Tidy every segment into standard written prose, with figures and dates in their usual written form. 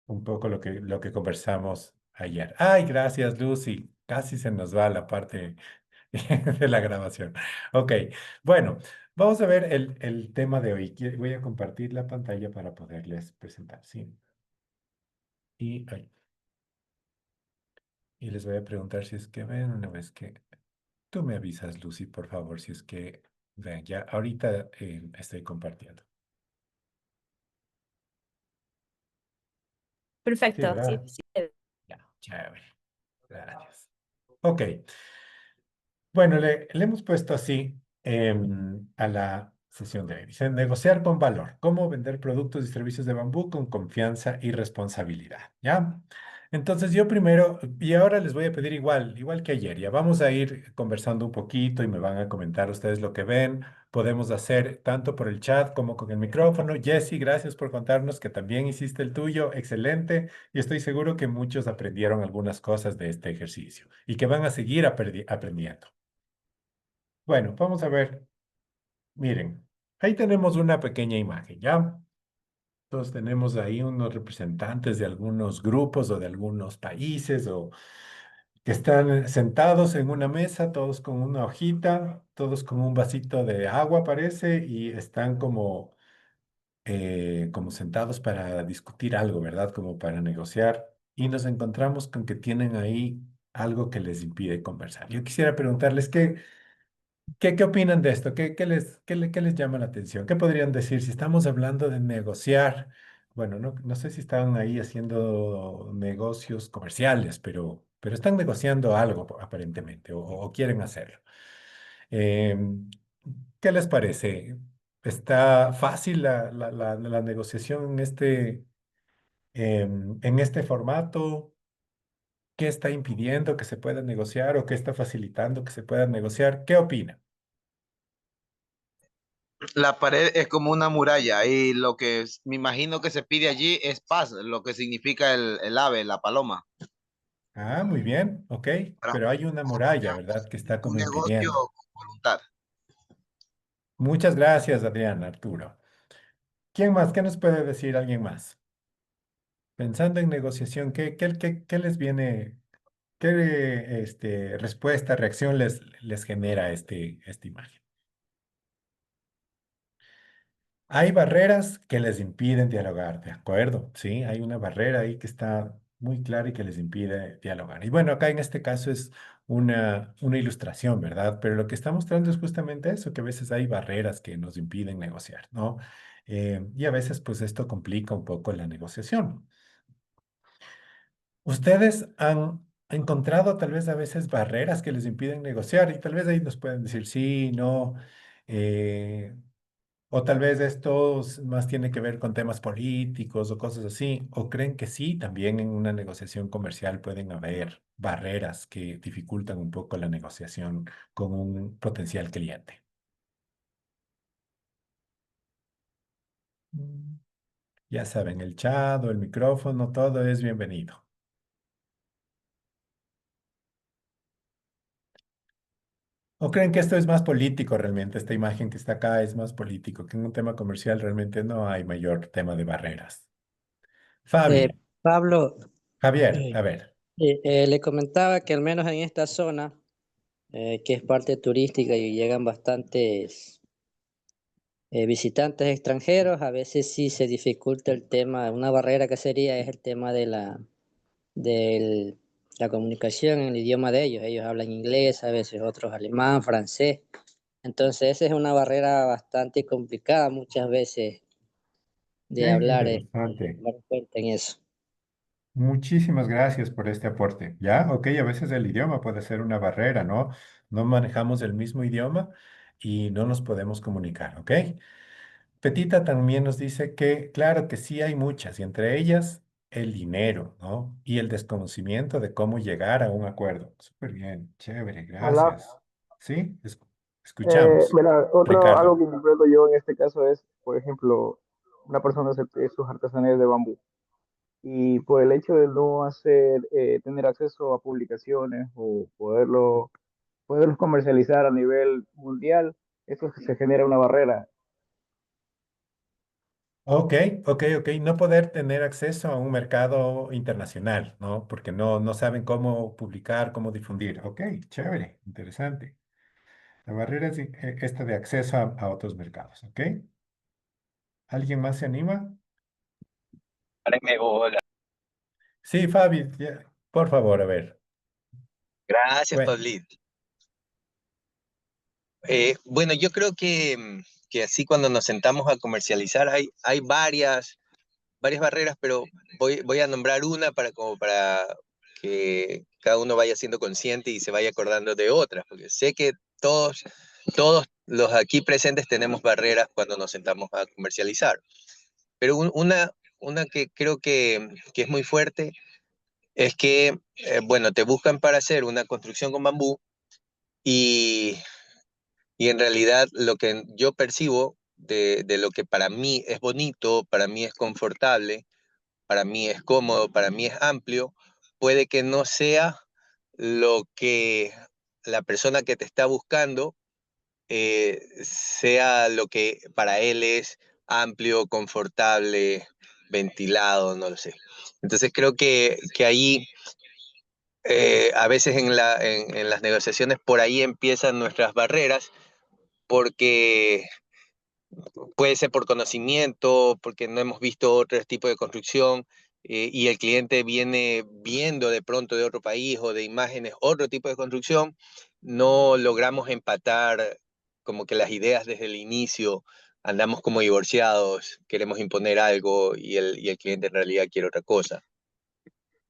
un poco lo que conversamos ayer. Ay, gracias, Lucy. Casi se nos va la parte de la grabación. Ok, bueno, vamos a ver el tema de hoy. Voy a compartir la pantalla para poderles presentar, ¿sí? Ay, y les voy a preguntar si es que ven una vez que tú me avisas, Lucy, por favor, si es que ven. Ya, ahorita estoy compartiendo. Sí, Perfecto, sí, ¿verdad? sí. Ya, chévere. Gracias. Ok. Bueno, le hemos puesto así a la sesión de hoy. Dice, negociar con valor. Cómo vender productos y servicios de bambú con confianza y responsabilidad. ¿Ya? Entonces yo primero, y ahora les voy a pedir igual que ayer, ya vamos a ir conversando un poquito y me van a comentar ustedes lo que ven. Podemos hacer tanto por el chat como con el micrófono. Jesse, gracias por contarnos que también hiciste el tuyo. Excelente. Y estoy seguro que muchos aprendieron algunas cosas de este ejercicio y que van a seguir aprendiendo. Bueno, vamos a ver. Miren, ahí tenemos una pequeña imagen, ¿ya? Entonces tenemos ahí unos representantes de algunos grupos o de algunos países o que están sentados en una mesa, todos con una hojita, todos con un vasito de agua, parece, y están como sentados para discutir algo, ¿verdad? Como para negociar. Y nos encontramos con que tienen ahí algo que les impide conversar. Yo quisiera preguntarles qué opinan de esto? ¿Qué les llama la atención? ¿Qué podrían decir si estamos hablando de negociar? Bueno, no sé si están ahí haciendo negocios comerciales, pero están negociando algo aparentemente o quieren hacerlo. Em, ¿Qué les parece? ¿Está fácil la negociación en este formato? ¿Qué está impidiendo que se pueda negociar o qué está facilitando que se pueda negociar? ¿Qué opina? La pared es como una muralla y lo que me imagino que se pide allí es paz, lo que significa el ave, la paloma. Ah, muy bien, ok, Para pero hay una muralla, ¿verdad? Que está un como negocio impidiendo. con voluntad. Muchas gracias, Adrián, Arturo. ¿Quién más? ¿Qué nos puede decir alguien más? Pensando en negociación, ¿qué les viene, qué respuesta, reacción les genera esta imagen? Hay barreras que les impiden dialogar, ¿de acuerdo? Sí, hay una barrera ahí que está muy clara y que les impide dialogar. Y bueno, acá en este caso es una ilustración, ¿verdad? Pero lo que está mostrando es justamente eso, que a veces hay barreras que nos impiden negociar, ¿no? Y a veces pues esto complica un poco la negociación. ¿Ustedes han encontrado tal vez a veces barreras que les impiden negociar? Y tal vez ahí nos pueden decir sí, no. eh, o tal vez esto más tiene que ver con temas políticos o cosas así. ¿O creen que sí, también en una negociación comercial pueden haber barreras que dificultan un poco la negociación con un potencial cliente? Mm, Ya saben, el chat o el micrófono, todo es bienvenido. ¿O creen que esto es más político realmente? Esta imagen que está acá es más político, que en un tema comercial realmente no hay mayor tema de barreras. Eh, Fabi, Pablo, Javier, eh, a ver. le comentaba que al menos en esta zona, que es parte turística y llegan bastantes visitantes extranjeros, a veces sí se dificulta el tema, una barrera que sería es el tema de la comunicación en el idioma de ellos. Ellos hablan inglés, a veces otros alemán, francés. Entonces esa es una barrera bastante complicada muchas veces de Qué hablar, de interesante. tomar en cuenta en eso. Muchísimas gracias por este aporte. ¿Ya? Ok, a veces el idioma puede ser una barrera, ¿no? No manejamos el mismo idioma y no nos podemos comunicar, ¿ok? Petita también nos dice que, claro que sí hay muchas, y entre ellas el dinero, ¿no? Y el desconocimiento de cómo llegar a un acuerdo. Súper bien, chévere, Hola. gracias. ¿Sí? Escuchamos. Mira, algo Ricardo. que interpreto yo en este caso es, por ejemplo, una persona hace sus artesanías de bambú y por el hecho de no tener acceso a publicaciones o poderlos comercializar a nivel mundial, eso se genera una barrera. Ok, ok. No poder tener acceso a un mercado internacional, ¿no? Porque no saben cómo publicar, cómo difundir. Ok, chévere, interesante. La barrera es esta de acceso a otros mercados, ¿ok? ¿Alguien más se anima? Párenme bola. Sí, Fabi, por favor, a ver. Gracias, Bueno, Pablito. Bueno, yo creo que así cuando nos sentamos a comercializar hay varias barreras, pero voy a nombrar una para que cada uno vaya siendo consciente y se vaya acordando de otras, porque sé que todos los aquí presentes tenemos barreras cuando nos sentamos a comercializar. Pero una que creo que es muy fuerte es que, bueno, te buscan para hacer una construcción con bambú y, y en realidad lo que yo percibo de lo que para mí es bonito, para mí es confortable, para mí es cómodo, para mí es amplio, puede que no sea lo que la persona que te está buscando sea lo que para él es amplio, confortable, ventilado, no lo sé. Entonces creo que ahí a veces en las negociaciones por ahí empiezan nuestras barreras porque puede ser por conocimiento, porque no hemos visto otro tipo de construcción y el cliente viene viendo de pronto de otro país o de imágenes otro tipo de construcción, no logramos empatar como que las ideas desde el inicio, andamos como divorciados, queremos imponer algo y el cliente en realidad quiere otra cosa,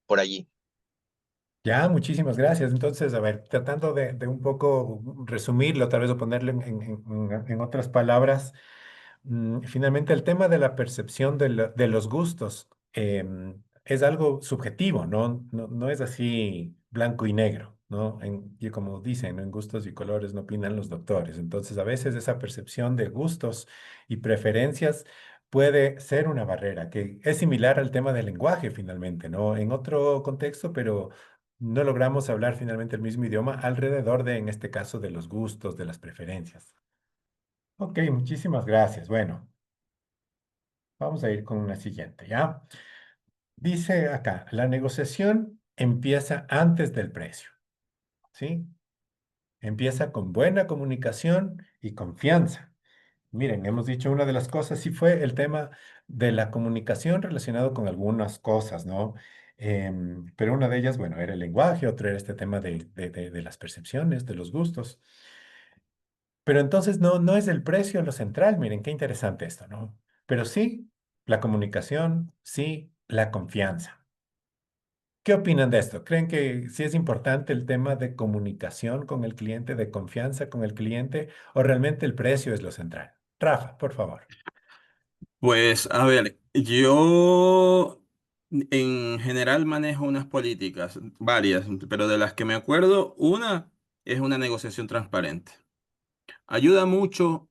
por allí. ya, muchísimas gracias. Entonces, a ver, tratando de un poco resumirlo, tal vez o ponerlo en otras palabras. Finalmente, el tema de la percepción de los gustos es algo subjetivo, ¿no? No es así blanco y negro, ¿no? Y como dicen, ¿no? En gustos y colores no opinan los doctores. Entonces, a veces esa percepción de gustos y preferencias puede ser una barrera, que es similar al tema del lenguaje, finalmente, ¿no? En otro contexto, pero no logramos hablar finalmente el mismo idioma alrededor de, en este caso, de los gustos, de las preferencias. Ok, muchísimas gracias. Bueno. Vamos a ir con una siguiente, ¿ya? Dice acá, la negociación empieza antes del precio, ¿sí? Empieza con buena comunicación y confianza. Miren, hemos dicho una de las cosas, sí fue el tema de la comunicación relacionado con algunas cosas, ¿no? Pero una de ellas, bueno, era el lenguaje, otro era este tema de las percepciones, de los gustos. Pero entonces no es el precio lo central, miren, qué interesante esto, ¿no? Pero sí, la comunicación, sí, la confianza. ¿Qué opinan de esto? ¿Creen que sí es importante el tema de comunicación con el cliente, de confianza con el cliente, o realmente el precio es lo central? Rafa, por favor. Pues a ver, yo en general manejo unas políticas, varias, pero de las que me acuerdo, una es una negociación transparente. Ayuda mucho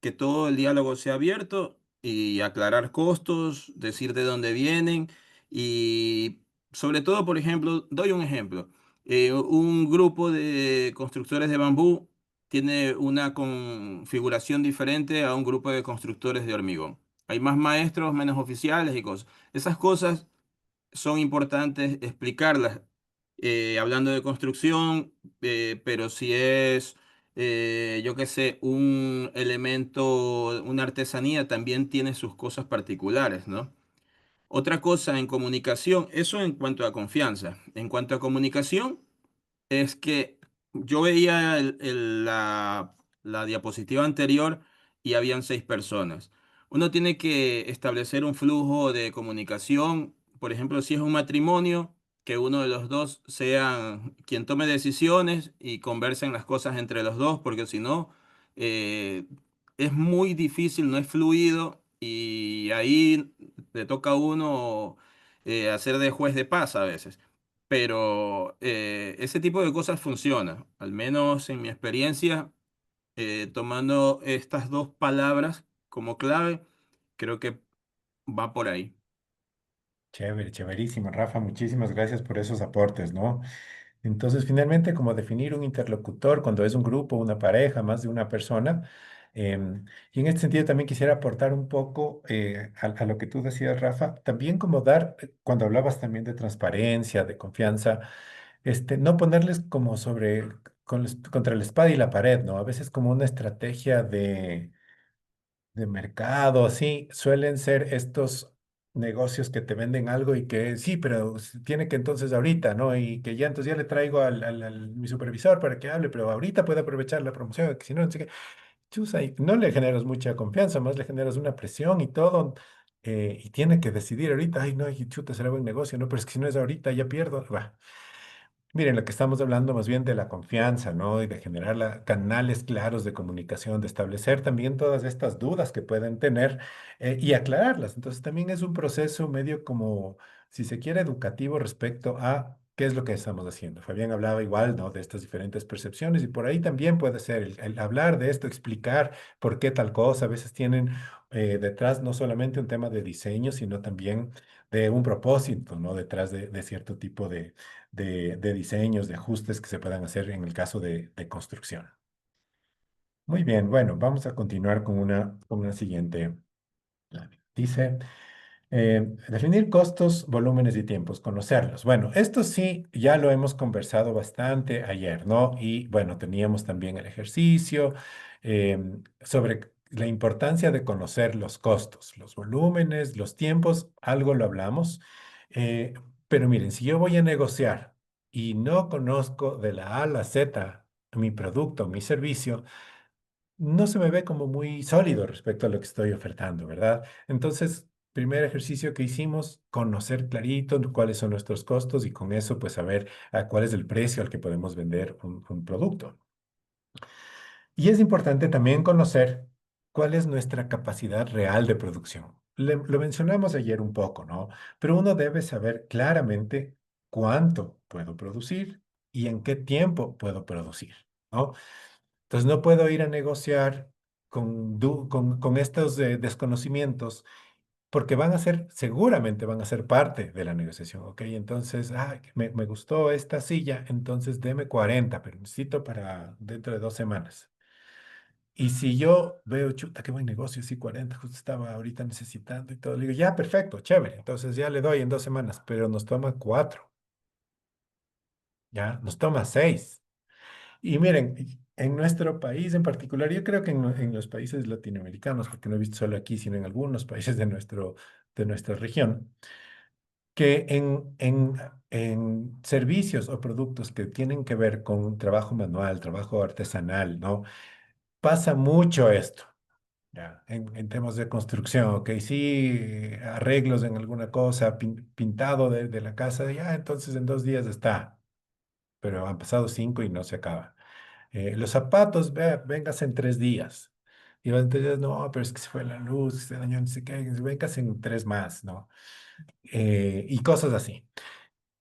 que todo el diálogo sea abierto y aclarar costos, decir de dónde vienen y sobre todo, por ejemplo, doy un ejemplo. Un grupo de constructores de bambú tiene una configuración diferente a un grupo de constructores de hormigón. Hay más maestros, menos oficiales y cosas. Esas cosas son importantes explicarlas hablando de construcción, pero si es, yo qué sé, un elemento, una artesanía, también tiene sus cosas particulares, ¿no? Otra cosa en comunicación, eso en cuanto a confianza. En cuanto a comunicación, es que yo veía la diapositiva anterior y habían 6 personas. Uno tiene que establecer un flujo de comunicación, por ejemplo, si es un matrimonio, que uno de los dos sea quien tome decisiones y conversen las cosas entre los dos, porque si no, eh, es muy difícil, no es fluido y ahí le toca a uno hacer de juez de paz a veces. Pero ese tipo de cosas funciona, al menos en mi experiencia, tomando estas dos palabras como clave, creo que va por ahí. Chévere, chéverísimo, Rafa, muchísimas gracias por esos aportes, ¿no? Entonces, finalmente, como definir un interlocutor cuando es un grupo, una pareja, más de una persona, Y en este sentido también quisiera aportar un poco a lo que tú decías, Rafa, también como dar, cuando hablabas también de transparencia, de confianza, no ponerles como contra la espada y la pared, ¿no? A veces como una estrategia de mercado, así, suelen ser estos negocios que te venden algo y que sí, pero tiene que entonces ahorita, ¿no? Y que ya entonces ya le traigo mi supervisor para que hable, pero ahorita puede aprovechar la promoción, que si no, no sé qué. Chusa, y no le generas mucha confianza, más le generas una presión y todo, y tiene que decidir ahorita, ay, no, ay, chuta, será buen negocio, no, pero es que si no es ahorita, ya pierdo. Va. Miren, lo que estamos hablando más bien de la confianza, ¿no? Y de generar canales claros de comunicación, de establecer también todas estas dudas que pueden tener y aclararlas. Entonces, también es un proceso medio como, si se quiere, educativo respecto a qué es lo que estamos haciendo. Fabián hablaba igual, ¿no? De estas diferentes percepciones y por ahí también puede ser el hablar de esto, explicar por qué tal cosa. A veces tienen detrás no solamente un tema de diseño, sino también de un propósito, ¿no? Detrás de cierto tipo de diseños, de ajustes que se puedan hacer en el caso de construcción. Muy bien, bueno, vamos a continuar con una siguiente. Dice, definir costos, volúmenes y tiempos, conocerlos. Bueno, esto sí, ya lo hemos conversado bastante ayer, ¿no? Y bueno, teníamos también el ejercicio sobre la importancia de conocer los costos, los volúmenes, los tiempos, algo lo hablamos. Eh, pero miren, si yo voy a negociar y no conozco de la A a la Z mi producto, mi servicio, no se me ve como muy sólido respecto a lo que estoy ofertando, ¿verdad? Entonces, primer ejercicio que hicimos, conocer clarito cuáles son nuestros costos y con eso, pues, saber cuál es el precio al que podemos vender un producto. Y es importante también conocer cuál es nuestra capacidad real de producción. Lo mencionamos ayer un poco, ¿no? Pero uno debe saber claramente cuánto puedo producir y en qué tiempo puedo producir, ¿no? Entonces no puedo ir a negociar con estos desconocimientos porque seguramente van a ser parte de la negociación, ¿ok? Entonces, me gustó esta silla, entonces deme 40, pero necesito para dentro de 2 semanas. Y si yo veo, chuta, qué buen negocio, sí, 40, justo estaba ahorita necesitando y todo, le digo, ya, perfecto, chévere, entonces ya le doy en 2 semanas, pero nos toma 4, ya, nos toma 6. Y miren, en nuestro país en particular, yo creo que en los países latinoamericanos, porque no he visto solo aquí, sino en algunos países de nuestra región, que en servicios o productos que tienen que ver con trabajo manual, trabajo artesanal, ¿no? Pasa mucho esto. Ya, en temas de construcción, ok, sí, arreglos en alguna cosa, pintado de la casa, ya, entonces en 2 días está, pero han pasado 5 y no se acaba. Los zapatos, vengas en 3 días. Y entonces, no, pero es que se fue la luz, se dañó, no sé qué, vengas en 3 más, ¿no? Y cosas así.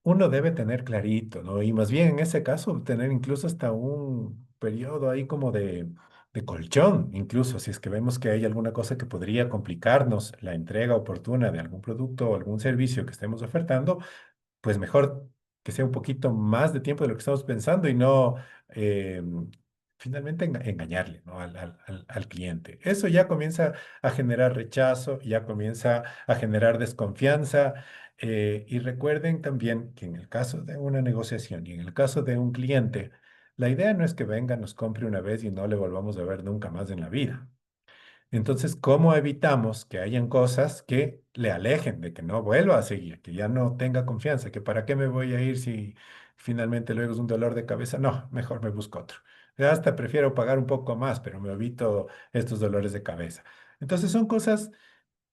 Uno debe tener clarito, ¿no? Y más bien en ese caso, tener incluso hasta un periodo ahí como de colchón, incluso si es que vemos que hay alguna cosa que podría complicarnos la entrega oportuna de algún producto o algún servicio que estemos ofertando, pues mejor que sea un poquito más de tiempo de lo que estamos pensando y no eh, finalmente engañarle, ¿no? al cliente. Eso ya comienza a generar rechazo, ya comienza a generar desconfianza. Y recuerden también que en el caso de una negociación y en el caso de un cliente, la idea no es que venga, nos compre una vez y no le volvamos a ver nunca más en la vida. Entonces, ¿cómo evitamos que hayan cosas que le alejen de que no vuelva a seguir, que ya no tenga confianza, que para qué me voy a ir si finalmente luego es un dolor de cabeza? No, mejor me busco otro. Ya hasta prefiero pagar un poco más, pero me evito estos dolores de cabeza. Entonces, son cosas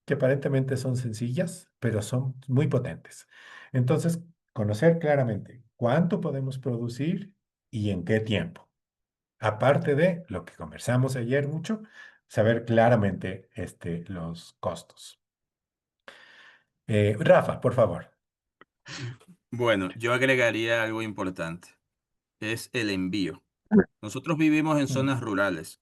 que aparentemente son sencillas, pero son muy potentes. Entonces, conocer claramente cuánto podemos producir y en qué tiempo. Aparte de lo que conversamos ayer mucho, saber claramente los costos. Rafa, por favor. Bueno, yo agregaría algo importante, es el envío. Nosotros vivimos en Mm. zonas rurales.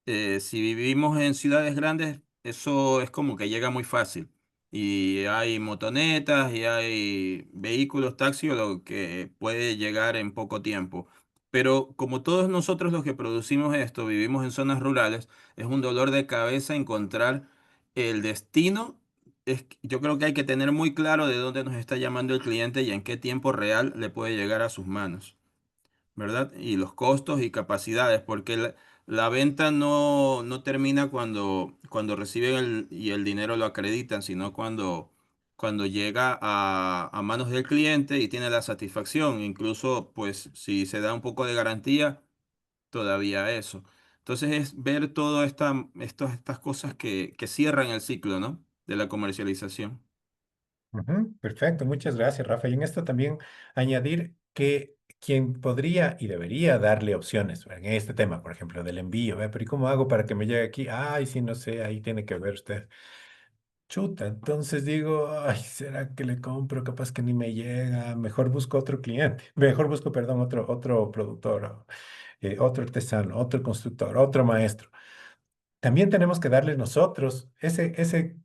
Si vivimos en ciudades grandes, eso es como que llega muy fácil. Y hay motonetas y hay vehículos, taxi o lo que puede llegar en poco tiempo. Pero como todos nosotros los que producimos esto vivimos en zonas rurales, es un dolor de cabeza encontrar el destino. Yo creo que hay que tener muy claro de dónde nos está llamando el cliente y en qué tiempo real le puede llegar a sus manos, ¿verdad? Y los costos y capacidades, porque la venta no termina cuando reciben y el dinero lo acreditan, sino cuando llega a manos del cliente y tiene la satisfacción. Incluso, pues, si se da un poco de garantía, todavía eso. Entonces es ver todas estas cosas que cierran el ciclo, ¿no? De la comercialización. Ujú, perfecto, muchas gracias, Rafa. Y en esto también añadir que quien podría y debería darle opciones en este tema, por ejemplo, del envío, ¿ve? Pero ¿y cómo hago para que me llegue aquí? Ay, sí, no sé, ahí tiene que ver usted. Chuta, entonces digo, ay, ¿será que le compro? Capaz que ni me llega. Mejor busco otro cliente. Mejor busco, perdón, otro productor, otro artesano, otro constructor, otro maestro. También tenemos que darle nosotros ese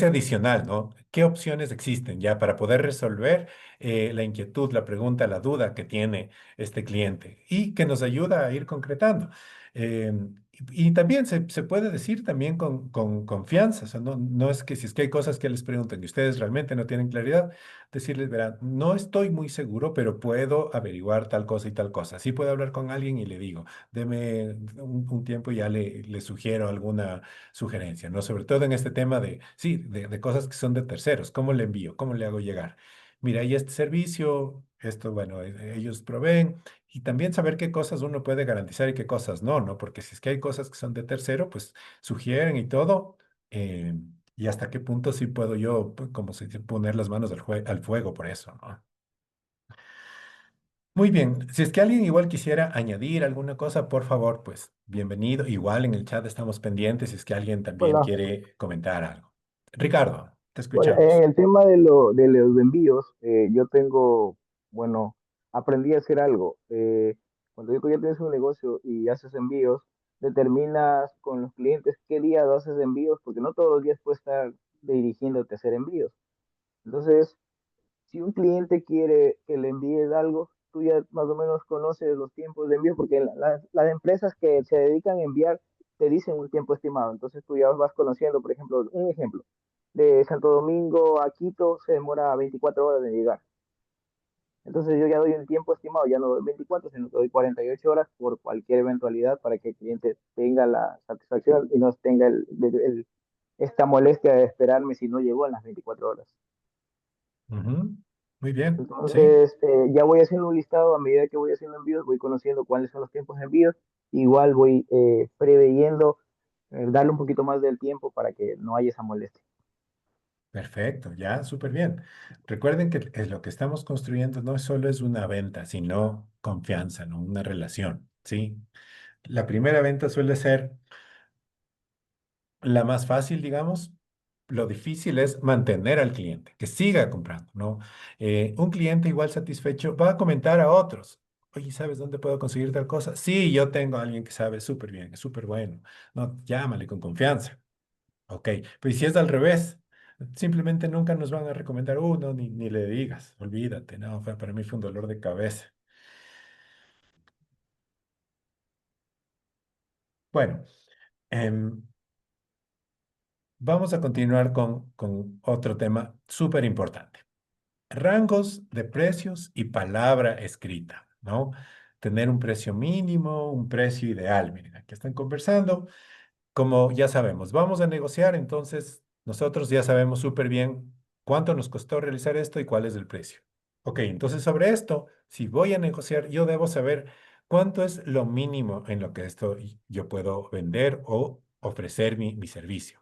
adicional, ¿no? ¿Qué opciones existen ya para poder resolver la inquietud, la pregunta, la duda que tiene este cliente y que nos ayuda a ir concretando? Eh, y también se puede decir también con confianza, o sea, no es que si es que hay cosas que les pregunten y ustedes realmente no tienen claridad, decirles, verán, no estoy muy seguro, pero puedo averiguar tal cosa y tal cosa. Sí puedo hablar con alguien y le digo, deme un tiempo y ya le sugiero alguna sugerencia, ¿no? Sobre todo en este tema de, sí, de cosas que son de terceros. ¿Cómo le envío? ¿Cómo le hago llegar? Mira, hay este servicio, esto, bueno, ellos proveen, y también saber qué cosas uno puede garantizar y qué cosas no, ¿no? Porque si es que hay cosas que son de tercero, pues sugieren y todo, y hasta qué punto sí puedo yo, pues, como se dice, poner las manos al fuego por eso, ¿no? Muy bien, si es que alguien igual quisiera añadir alguna cosa, por favor, pues bienvenido. Igual en el chat estamos pendientes si es que alguien también Hola. quiere comentar algo. Ricardo, te Bueno, en escuchamos. el tema de los envíos, yo tengo, bueno, aprendí a hacer algo. Cuando digo que ya tienes un negocio y haces envíos, determinas con los clientes qué días haces envíos, porque no todos los días puedes estar dirigiéndote a hacer envíos. Entonces, si un cliente quiere que le envíes algo, tú ya más o menos conoces los tiempos de envío, porque las empresas que se dedican a enviar te dicen un tiempo estimado. Entonces tú ya vas conociendo, por ejemplo, un ejemplo, de Santo Domingo a Quito se demora 24 horas de llegar. Entonces yo ya doy un tiempo estimado, ya no doy 24, sino que doy 48 horas por cualquier eventualidad para que el cliente tenga la satisfacción y no tenga esta molestia de esperarme si no llegó en las 24 horas. Ujú, muy bien, sí, Entonces, ya voy haciendo un listado a medida que voy haciendo envíos, voy conociendo cuáles son los tiempos de envíos. Igual voy preveyendo darle un poquito más del tiempo para que no haya esa molestia. perfecto, ya, súper bien. Recuerden que lo que estamos construyendo no solo es una venta, sino confianza, ¿no? Una relación, ¿sí? La primera venta suele ser la más fácil, digamos. Lo difícil es mantener al cliente, que siga comprando, ¿no? Un cliente igual satisfecho va a comentar a otros. Oye, ¿sabes dónde puedo conseguir tal cosa? Sí, yo tengo a alguien que sabe súper bien, es súper bueno. No, llámale con confianza. Ok, pues si es al revés, simplemente nunca nos van a recomendar uno, ni le digas, olvídate, no, para mí fue un dolor de cabeza. Bueno, em, vamos a continuar con otro tema súper importante. Rangos de precios y palabra escrita, ¿no? Tener un precio mínimo, un precio ideal. Miren, aquí están conversando. Como ya sabemos, vamos a negociar, entonces nosotros ya sabemos súper bien cuánto nos costó realizar esto y cuál es el precio. Ok, entonces sobre esto, si voy a negociar, yo debo saber cuánto es lo mínimo en lo que esto yo puedo vender o ofrecer mi servicio.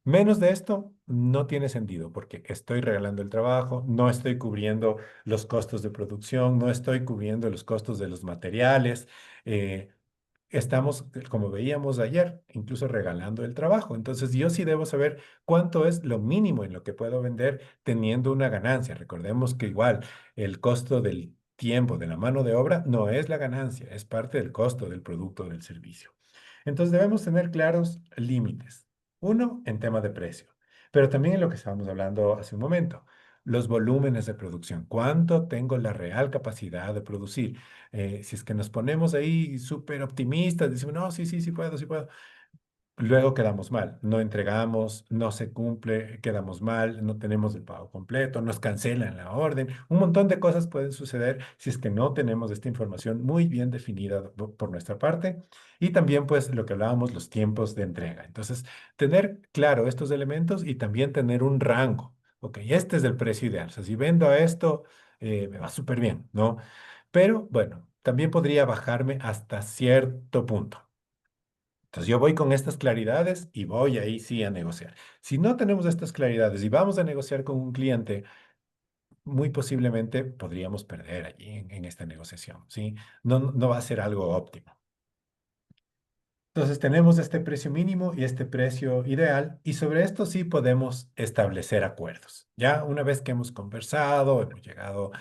Menos de esto no tiene sentido porque estoy regalando el trabajo, no estoy cubriendo los costos de producción, no estoy cubriendo los costos de los materiales. eh, Estamos, como veíamos ayer, incluso regalando el trabajo. Entonces, yo sí debo saber cuánto es lo mínimo en lo que puedo vender teniendo una ganancia. Recordemos que igual el costo del tiempo de la mano de obra no es la ganancia, es parte del costo del producto o del servicio. Entonces, debemos tener claros límites. Uno, en tema de precio, pero también en lo que estábamos hablando hace un momento. los volúmenes de producción, cuánto tengo la real capacidad de producir. Si es que nos ponemos ahí súper optimistas, decimos, no, sí, sí, sí puedo, sí puedo. Luego quedamos mal, no entregamos, no se cumple, quedamos mal, no tenemos el pago completo, nos cancelan la orden. Un montón de cosas pueden suceder si es que no tenemos esta información muy bien definida por nuestra parte. Y también, pues, lo que hablábamos, los tiempos de entrega. Entonces, tener claro estos elementos y también tener un rango. Ok, este es el precio ideal. O sea, si vendo a esto, me va súper bien, ¿no? Pero, bueno, también podría bajarme hasta cierto punto. Entonces yo voy con estas claridades y voy ahí sí a negociar. Si no tenemos estas claridades y vamos a negociar con un cliente, muy posiblemente podríamos perder allí en esta negociación, ¿sí? No, no va a ser algo óptimo. Entonces tenemos este precio mínimo y este precio ideal y sobre esto sí podemos establecer acuerdos. Ya una vez que hemos conversado, hemos llegado,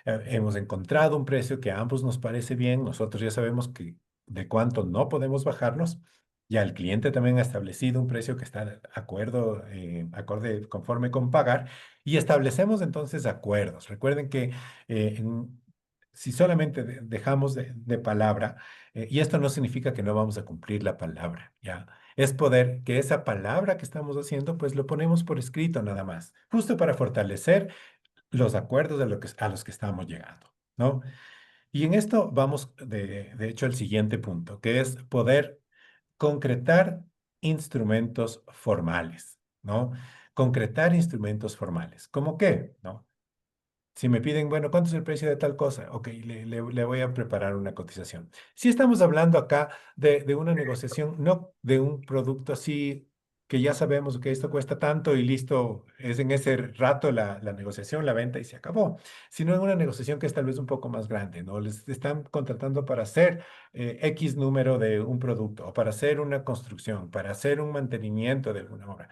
hemos encontrado un precio que a ambos nos parece bien, nosotros ya sabemos que de cuánto no podemos bajarnos. Ya el cliente también ha establecido un precio que está de acuerdo, acorde conforme con pagar y establecemos entonces acuerdos. Recuerden que si solamente dejamos de palabra, y esto no significa que no vamos a cumplir la palabra, ¿ya? Es poder que esa palabra que estamos haciendo, pues lo ponemos por escrito nada más, justo para fortalecer los acuerdos a los que estamos llegando, ¿no? Y en esto vamos, de hecho, al siguiente punto, que es poder concretar instrumentos formales, ¿no? Concretar instrumentos formales. ¿Cómo qué? ¿No? Si me piden, bueno, ¿cuánto es el precio de tal cosa? Ok, le voy a preparar una cotización. Si estamos hablando acá de una negociación, no de un producto así que ya sabemos que esto cuesta tanto y listo, es en ese rato la negociación, la venta y se acabó, sino en una negociación que es tal vez un poco más grande, ¿no? Les están contratando para hacer X número de un producto o para hacer una construcción, para hacer un mantenimiento de alguna obra.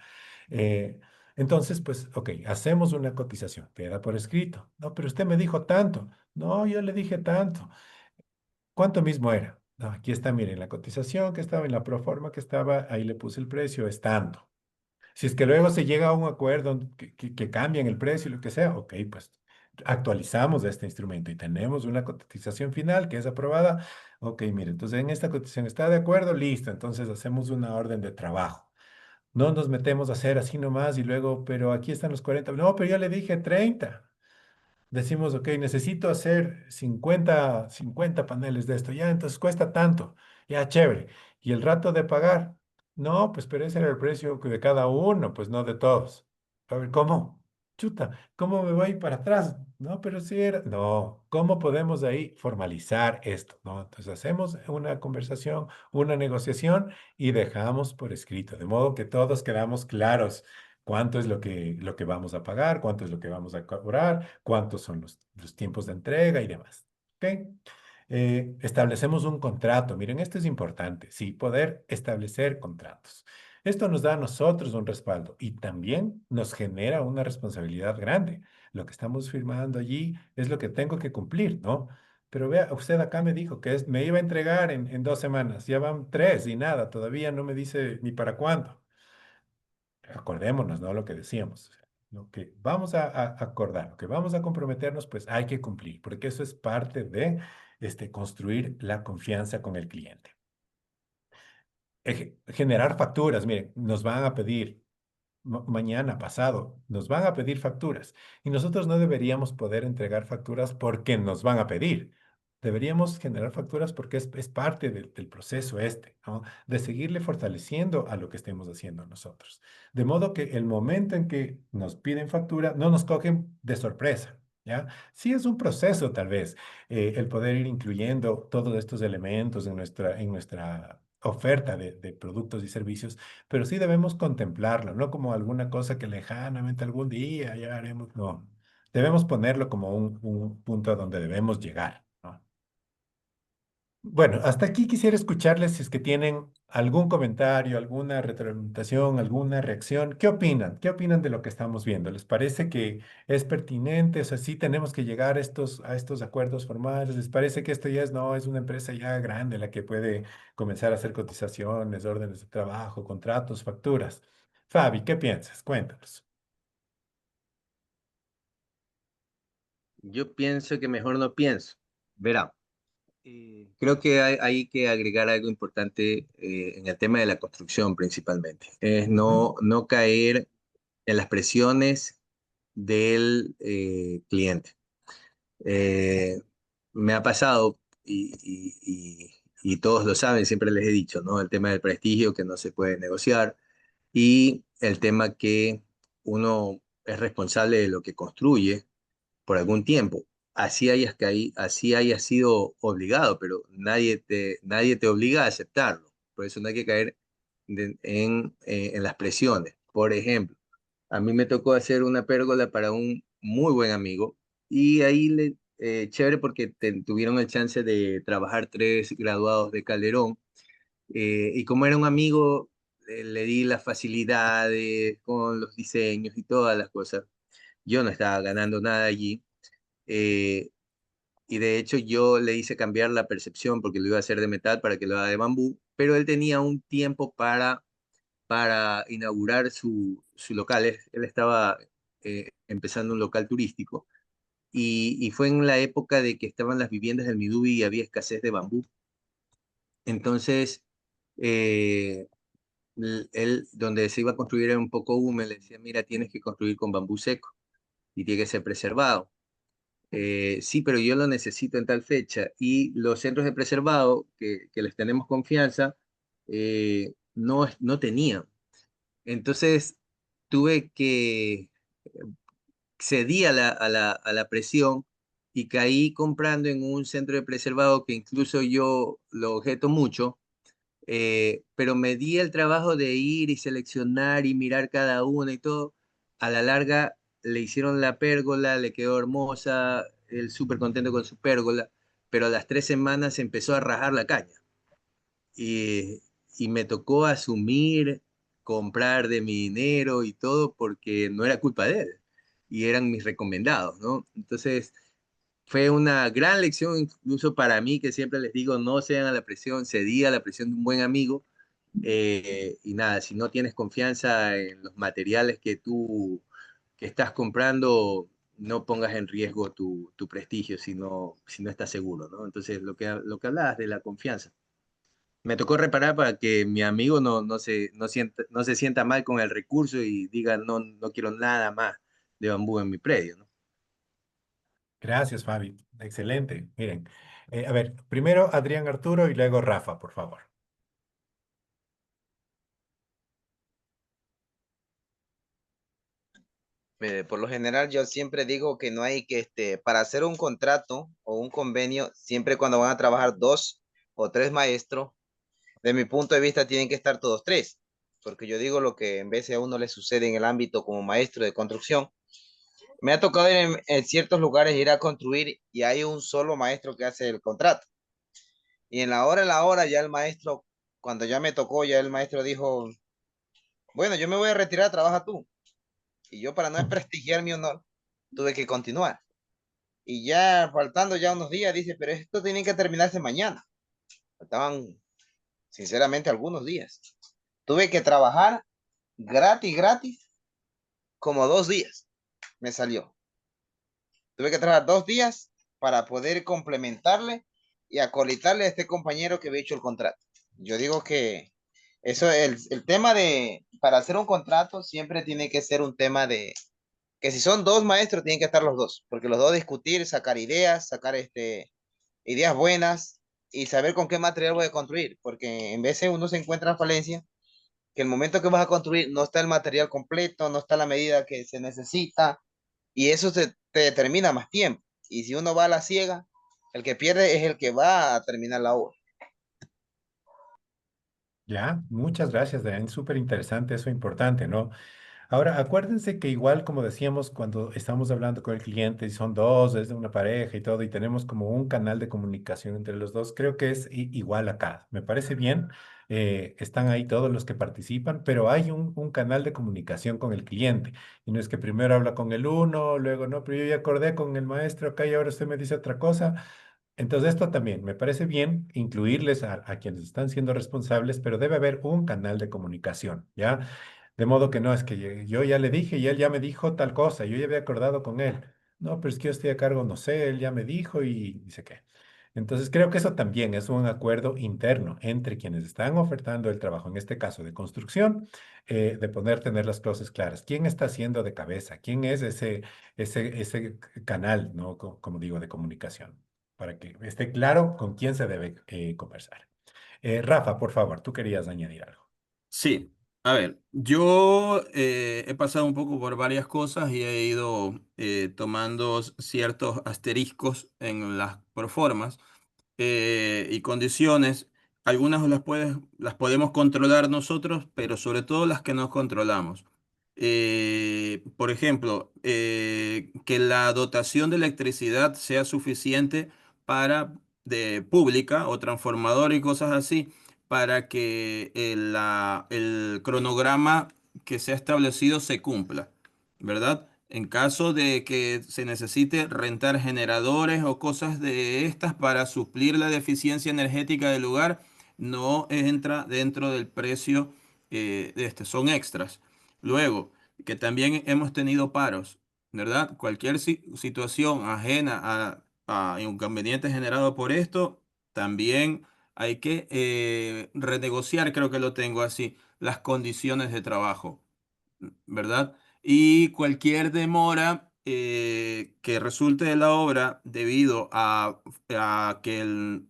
Eh, entonces, pues, ok, hacemos una cotización, queda por escrito. No, pero usted me dijo tanto. No, yo le dije tanto. ¿Cuánto mismo era? No, aquí está, miren, la cotización que estaba en la proforma que estaba, ahí le puse el precio, es tanto. Si es que luego se llega a un acuerdo que cambian el precio y lo que sea, ok, pues actualizamos este instrumento y tenemos una cotización final que es aprobada. Ok, mire, entonces en esta cotización está de acuerdo, listo, entonces hacemos una orden de trabajo. No nos metemos a hacer así nomás y luego, pero aquí están los 40. No, pero yo le dije 30. Decimos, ok, necesito hacer 50 paneles de esto. Ya, entonces cuesta tanto. Ya, chévere. ¿Y el rato de pagar? No, pues pero ese era el precio de cada uno, pues no de todos. A ver, ¿cómo? Chuta, ¿cómo me voy para atrás? No, pero sí era. No, ¿cómo podemos ahí formalizar esto? ¿No? Entonces hacemos una conversación, una negociación y dejamos por escrito, de modo que todos quedamos claros cuánto es lo que vamos a pagar, cuánto es lo que vamos a cobrar, cuántos son los tiempos de entrega y demás. ¿Ok? Establecemos un contrato. Miren, esto es importante, sí, poder establecer contratos. Esto nos da a nosotros un respaldo y también nos genera una responsabilidad grande. Lo que estamos firmando allí es lo que tengo que cumplir, ¿no? Pero vea, usted acá me dijo que me iba a entregar en 2 semanas, ya van 3 y nada, todavía no me dice ni para cuándo. Acordémonos, ¿no? Lo que decíamos. O sea, lo que vamos a acordar, lo que vamos a comprometernos, pues hay que cumplir, porque eso es parte de construir la confianza con el cliente. Generar facturas, miren, nos van a pedir mañana, pasado, nos van a pedir facturas y nosotros no deberíamos poder entregar facturas porque nos van a pedir. Deberíamos generar facturas porque es parte del proceso ¿no? De seguirle fortaleciendo a lo que estemos haciendo nosotros. De modo que el momento en que nos piden factura, no nos cogen de sorpresa, ¿ya? Sí es un proceso tal vez, el poder ir incluyendo todos estos elementos en nuestra oferta de productos y servicios, pero sí debemos contemplarlo, no como alguna cosa que lejanamente algún día ya haremos, no. Debemos ponerlo como un punto a donde debemos llegar, ¿no? Bueno, hasta aquí quisiera escucharles si es que tienen algún comentario, alguna retroalimentación, alguna reacción. ¿Qué opinan? ¿Qué opinan de lo que estamos viendo? ¿Les parece que es pertinente? O sea, sí tenemos que llegar a estos acuerdos formales. ¿Les parece que esto ya no, es una empresa ya grande la que puede comenzar a hacer cotizaciones, órdenes de trabajo, contratos, facturas? Fabi, ¿qué piensas? Cuéntanos. Yo pienso que mejor no pienso. Verá, creo que hay que agregar algo importante en el tema de la construcción principalmente. Es Ujú. no caer en las presiones del cliente. Me ha pasado y todos lo saben, siempre les he dicho, ¿no? El tema del prestigio que no se puede negociar y el tema que uno es responsable de lo que construye por algún tiempo. Así hayas sido obligado, pero nadie te obliga a aceptarlo. Por eso no hay que caer en las presiones. Por ejemplo, a mí me tocó hacer una pérgola para un muy buen amigo y chévere porque tuvieron el chance de trabajar tres graduados de Calderón y como era un amigo, le di las facilidades con los diseños y todas las cosas. Yo no estaba ganando nada allí eh, y de hecho yo le hice cambiar la percepción porque lo iba a hacer de metal para que lo haga de bambú, pero él tenía un tiempo para inaugurar su local. Él estaba empezando un local turístico y fue en la época de que estaban las viviendas del Midubi y había escasez de bambú. Entonces, eh, él, donde se iba a construir era un poco húmedo, le decía, mira, tienes que construir con bambú seco y tiene que ser preservado. Sí, pero yo lo necesito en tal fecha. Y los centros de preservado, que les tenemos confianza, no tenían. Entonces, tuve que cedí a la presión y caí comprando en un centro de preservado que incluso yo lo objeto mucho, pero me di el trabajo de ir y seleccionar y mirar cada una y todo. A la larga le hicieron la pérgola, le quedó hermosa, él súper contento con su pérgola, pero a las 3 semanas empezó a rajar la caña y, y me tocó asumir, comprar de mi dinero y todo porque no era culpa de él y eran mis recomendados, ¿no? Entonces fue una gran lección incluso para mí que siempre les digo, no sean a la presión, cedí a la presión de un buen amigo y nada, si no tienes confianza en los materiales que estás comprando, no pongas en riesgo tu prestigio si no estás seguro, ¿no? Entonces lo que hablabas de la confianza. Me tocó reparar para que mi amigo no se sienta mal con el recurso y diga, no quiero nada más de bambú en mi predio, ¿no? Gracias, Fabi. Excelente. Miren, a ver, primero Adrián Arturo y luego Rafa, por favor. Por lo general, yo siempre digo que no hay que, para hacer un contrato o un convenio, siempre cuando van a trabajar dos o tres maestros, de mi punto de vista, tienen que estar todos tres, porque yo digo lo que en vez a uno le sucede en el ámbito como maestro de construcción. Me ha tocado ir en ciertos lugares ir a construir y hay un solo maestro que hace el contrato. Y en la hora, ya el maestro, cuando ya me tocó, ya el maestro dijo, bueno, yo me voy a retirar, trabaja tú. Y yo para no desprestigiar mi honor, tuve que continuar. Y ya faltando ya unos días, dice, pero esto tiene que terminarse mañana. Faltaban, sinceramente, algunos días. Tuve que trabajar gratis, como 2 días me salió. Tuve que trabajar 2 días para poder complementarle y acolitarle a este compañero que había hecho el contrato. Yo digo que eso, el tema de, para hacer un contrato siempre tiene que ser un tema de, que si son dos maestros, tienen que estar los dos, porque los dos discutir, sacar ideas, sacar ideas buenas y saber con qué material voy a construir, porque en veces uno se encuentra en falencia, que el momento que vas a construir no está el material completo, no está la medida que se necesita, y eso te determina más tiempo. Y si uno va a la ciega, el que pierde es el que va a terminar la obra. Ya, muchas gracias, Adrián. Súper interesante, eso importante, ¿no? Ahora, acuérdense que igual como decíamos cuando estamos hablando con el cliente, y son dos, es de una pareja y todo, y tenemos como un canal de comunicación entre los dos, creo que es igual acá. Me parece bien, están ahí todos los que participan, pero hay un canal de comunicación con el cliente. Y no es que primero habla con el uno, luego no, pero yo ya acordé con el maestro acá y ahora usted me dice otra cosa. Entonces, esto también me parece bien incluirles a quienes están siendo responsables, pero debe haber un canal de comunicación, ¿ya? De modo que no es que yo ya le dije y él ya me dijo tal cosa, yo ya había acordado con él. no, pero es que yo estoy a cargo, no sé, él ya me dijo y dice qué. Entonces creo que eso también es un acuerdo interno entre quienes están ofertando el trabajo, en este caso de construcción, de poder tener las cosas claras. ¿Quién está haciendo de cabeza? ¿Quién es ese canal, ¿no? Como digo, de comunicación? Para que esté claro con quién se debe conversar. Rafa, por favor, tú querías añadir algo. Sí, a ver, yo he pasado un poco por varias cosas y he ido tomando ciertos asteriscos en las proformas y condiciones. Algunas las podemos controlar nosotros, pero sobre todo las que no controlamos. Por ejemplo, que la dotación de electricidad sea suficiente para de pública o transformador y cosas así, para que el cronograma que se ha establecido se cumpla, ¿verdad? En caso de que se necesite rentar generadores o cosas de estas para suplir la deficiencia energética del lugar, no entra dentro del precio de este, son extras. Luego, que también hemos tenido paros, ¿verdad? Cualquier situación ajena a inconvenientes generados por esto, también hay que renegociar, creo que lo tengo así, las condiciones de trabajo, ¿verdad? Y cualquier demora que resulte de la obra debido a que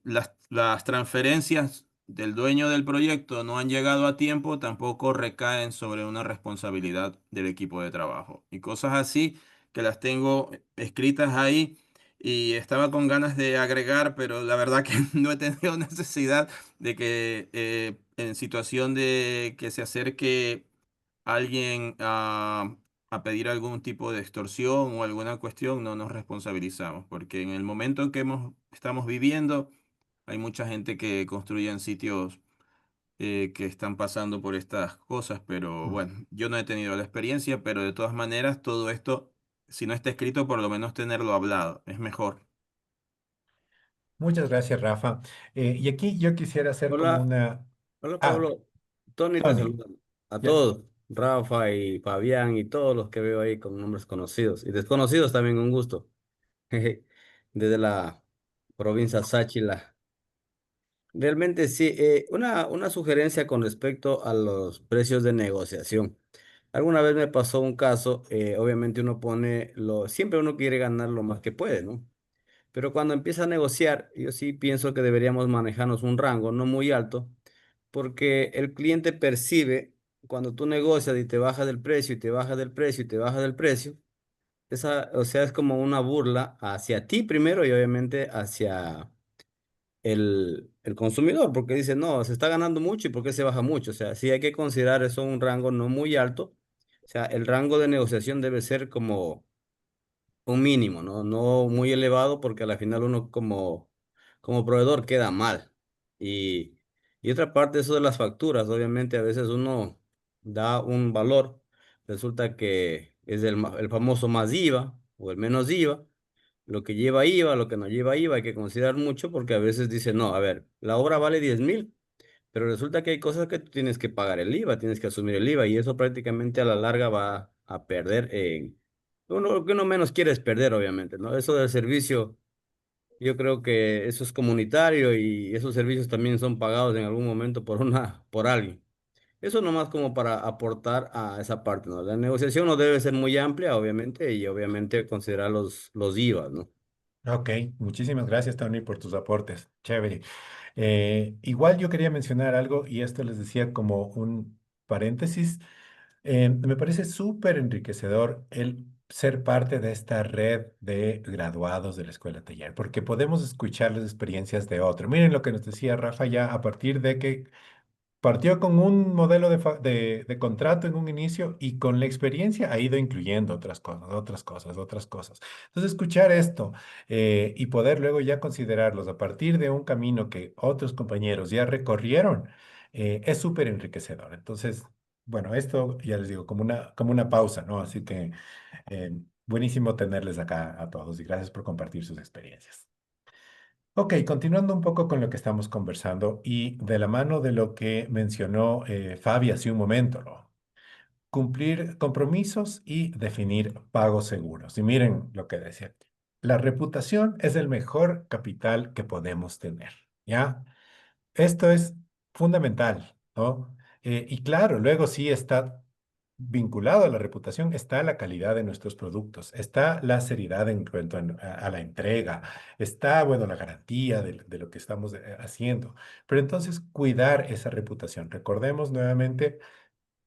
las transferencias del dueño del proyecto no han llegado a tiempo, tampoco recaen sobre una responsabilidad del equipo de trabajo. Y cosas así que las tengo escritas ahí y estaba con ganas de agregar, pero la verdad que no he tenido necesidad de que en situación de que se acerque alguien a pedir algún tipo de extorsión o alguna cuestión, no nos responsabilizamos, porque en el momento en que estamos viviendo, hay mucha gente que construye en sitios que están pasando por estas cosas, pero Mm. bueno, yo no he tenido la experiencia, pero de todas maneras, todo esto, si no está escrito, por lo menos tenerlo hablado, es mejor. Muchas gracias, Rafa. Y aquí yo quisiera hacer como Hola, una... hola Ah, Pablo. Tony te Tony, saluda. A ya. todos, Rafa y Fabián y todos los que veo ahí con nombres conocidos y desconocidos también, un gusto. Jeje. Desde la provincia Sáchila. Realmente sí, una sugerencia con respecto a los precios de negociación. Alguna vez me pasó un caso, obviamente uno siempre uno quiere ganar lo más que puede, ¿no? Pero cuando empieza a negociar, yo sí pienso que deberíamos manejarnos un rango no muy alto, porque el cliente percibe cuando tú negocias y te baja del precio y te baja del precio y te baja del precio, o sea, es como una burla hacia ti primero y obviamente hacia el consumidor, porque dice, no, se está ganando mucho y ¿por qué se baja mucho? O sea, sí hay que considerar eso un rango no muy alto. O sea, el rango de negociación debe ser como un mínimo, ¿no? No muy elevado porque al final uno como proveedor queda mal. Y, y otra parte, eso de las facturas, obviamente a veces uno da un valor, resulta que es el famoso más IVA o el menos IVA, lo que lleva IVA, lo que no lleva IVA, hay que considerar mucho porque a veces dice, no, a ver, la obra vale 10.000, pero resulta que hay cosas que tú tienes que pagar el IVA, tienes que asumir el IVA y eso prácticamente a la larga va a perder lo que uno menos quiere es perder, obviamente, ¿no? Eso del servicio, yo creo que eso es comunitario y esos servicios también son pagados en algún momento por alguien. Eso nomás como para aportar a esa parte, ¿no? La negociación no debe ser muy amplia, obviamente, y obviamente considerar los IVAs, ¿no? Ok, muchísimas gracias, Tony, por tus aportes. Chévere. Igual yo quería mencionar algo y esto les decía como un paréntesis. Me parece súper enriquecedor el ser parte de esta red de graduados de la Escuela Taller, porque podemos escuchar las experiencias de otros. Miren lo que nos decía Rafa ya a partir de que partió con un modelo de contrato en un inicio y con la experiencia ha ido incluyendo otras cosas, otras cosas, otras cosas. Entonces, escuchar esto y poder luego ya considerarlos a partir de un camino que otros compañeros ya recorrieron es súper enriquecedor. Entonces, bueno, esto ya les digo, como una pausa, ¿no? Así que buenísimo tenerles acá a todos y gracias por compartir sus experiencias. Ok, continuando un poco con lo que estamos conversando y de la mano de lo que mencionó Fabi hace un momento, ¿no? cumplir compromisos y definir pagos seguros. Y miren lo que decía aquí. La reputación es el mejor capital que podemos tener, ¿ya? Esto es fundamental, ¿no? Y claro, luego sí está vinculado a la reputación, está la calidad de nuestros productos, está la seriedad en cuanto a la entrega, está, bueno, la garantía de lo que estamos haciendo. Pero entonces, cuidar esa reputación. Recordemos nuevamente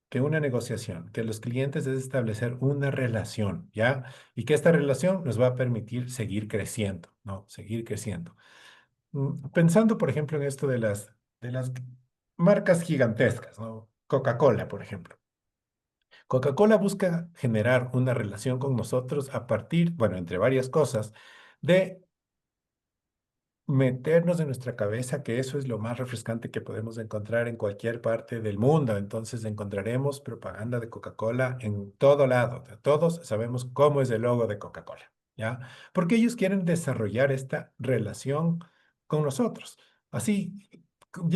que una negociación, que los clientes es establecer una relación, ¿ya? Y que esta relación nos va a permitir seguir creciendo, ¿no? Seguir creciendo. Pensando, por ejemplo, en esto de las marcas gigantescas, ¿no? Coca-Cola, por ejemplo. Coca-Cola busca generar una relación con nosotros a partir, bueno, entre varias cosas, de meternos en nuestra cabeza que eso es lo más refrescante que podemos encontrar en cualquier parte del mundo. Entonces encontraremos propaganda de Coca-Cola en todo lado. Todos sabemos cómo es el logo de Coca-Cola, ¿ya? Porque ellos quieren desarrollar esta relación con nosotros. Así,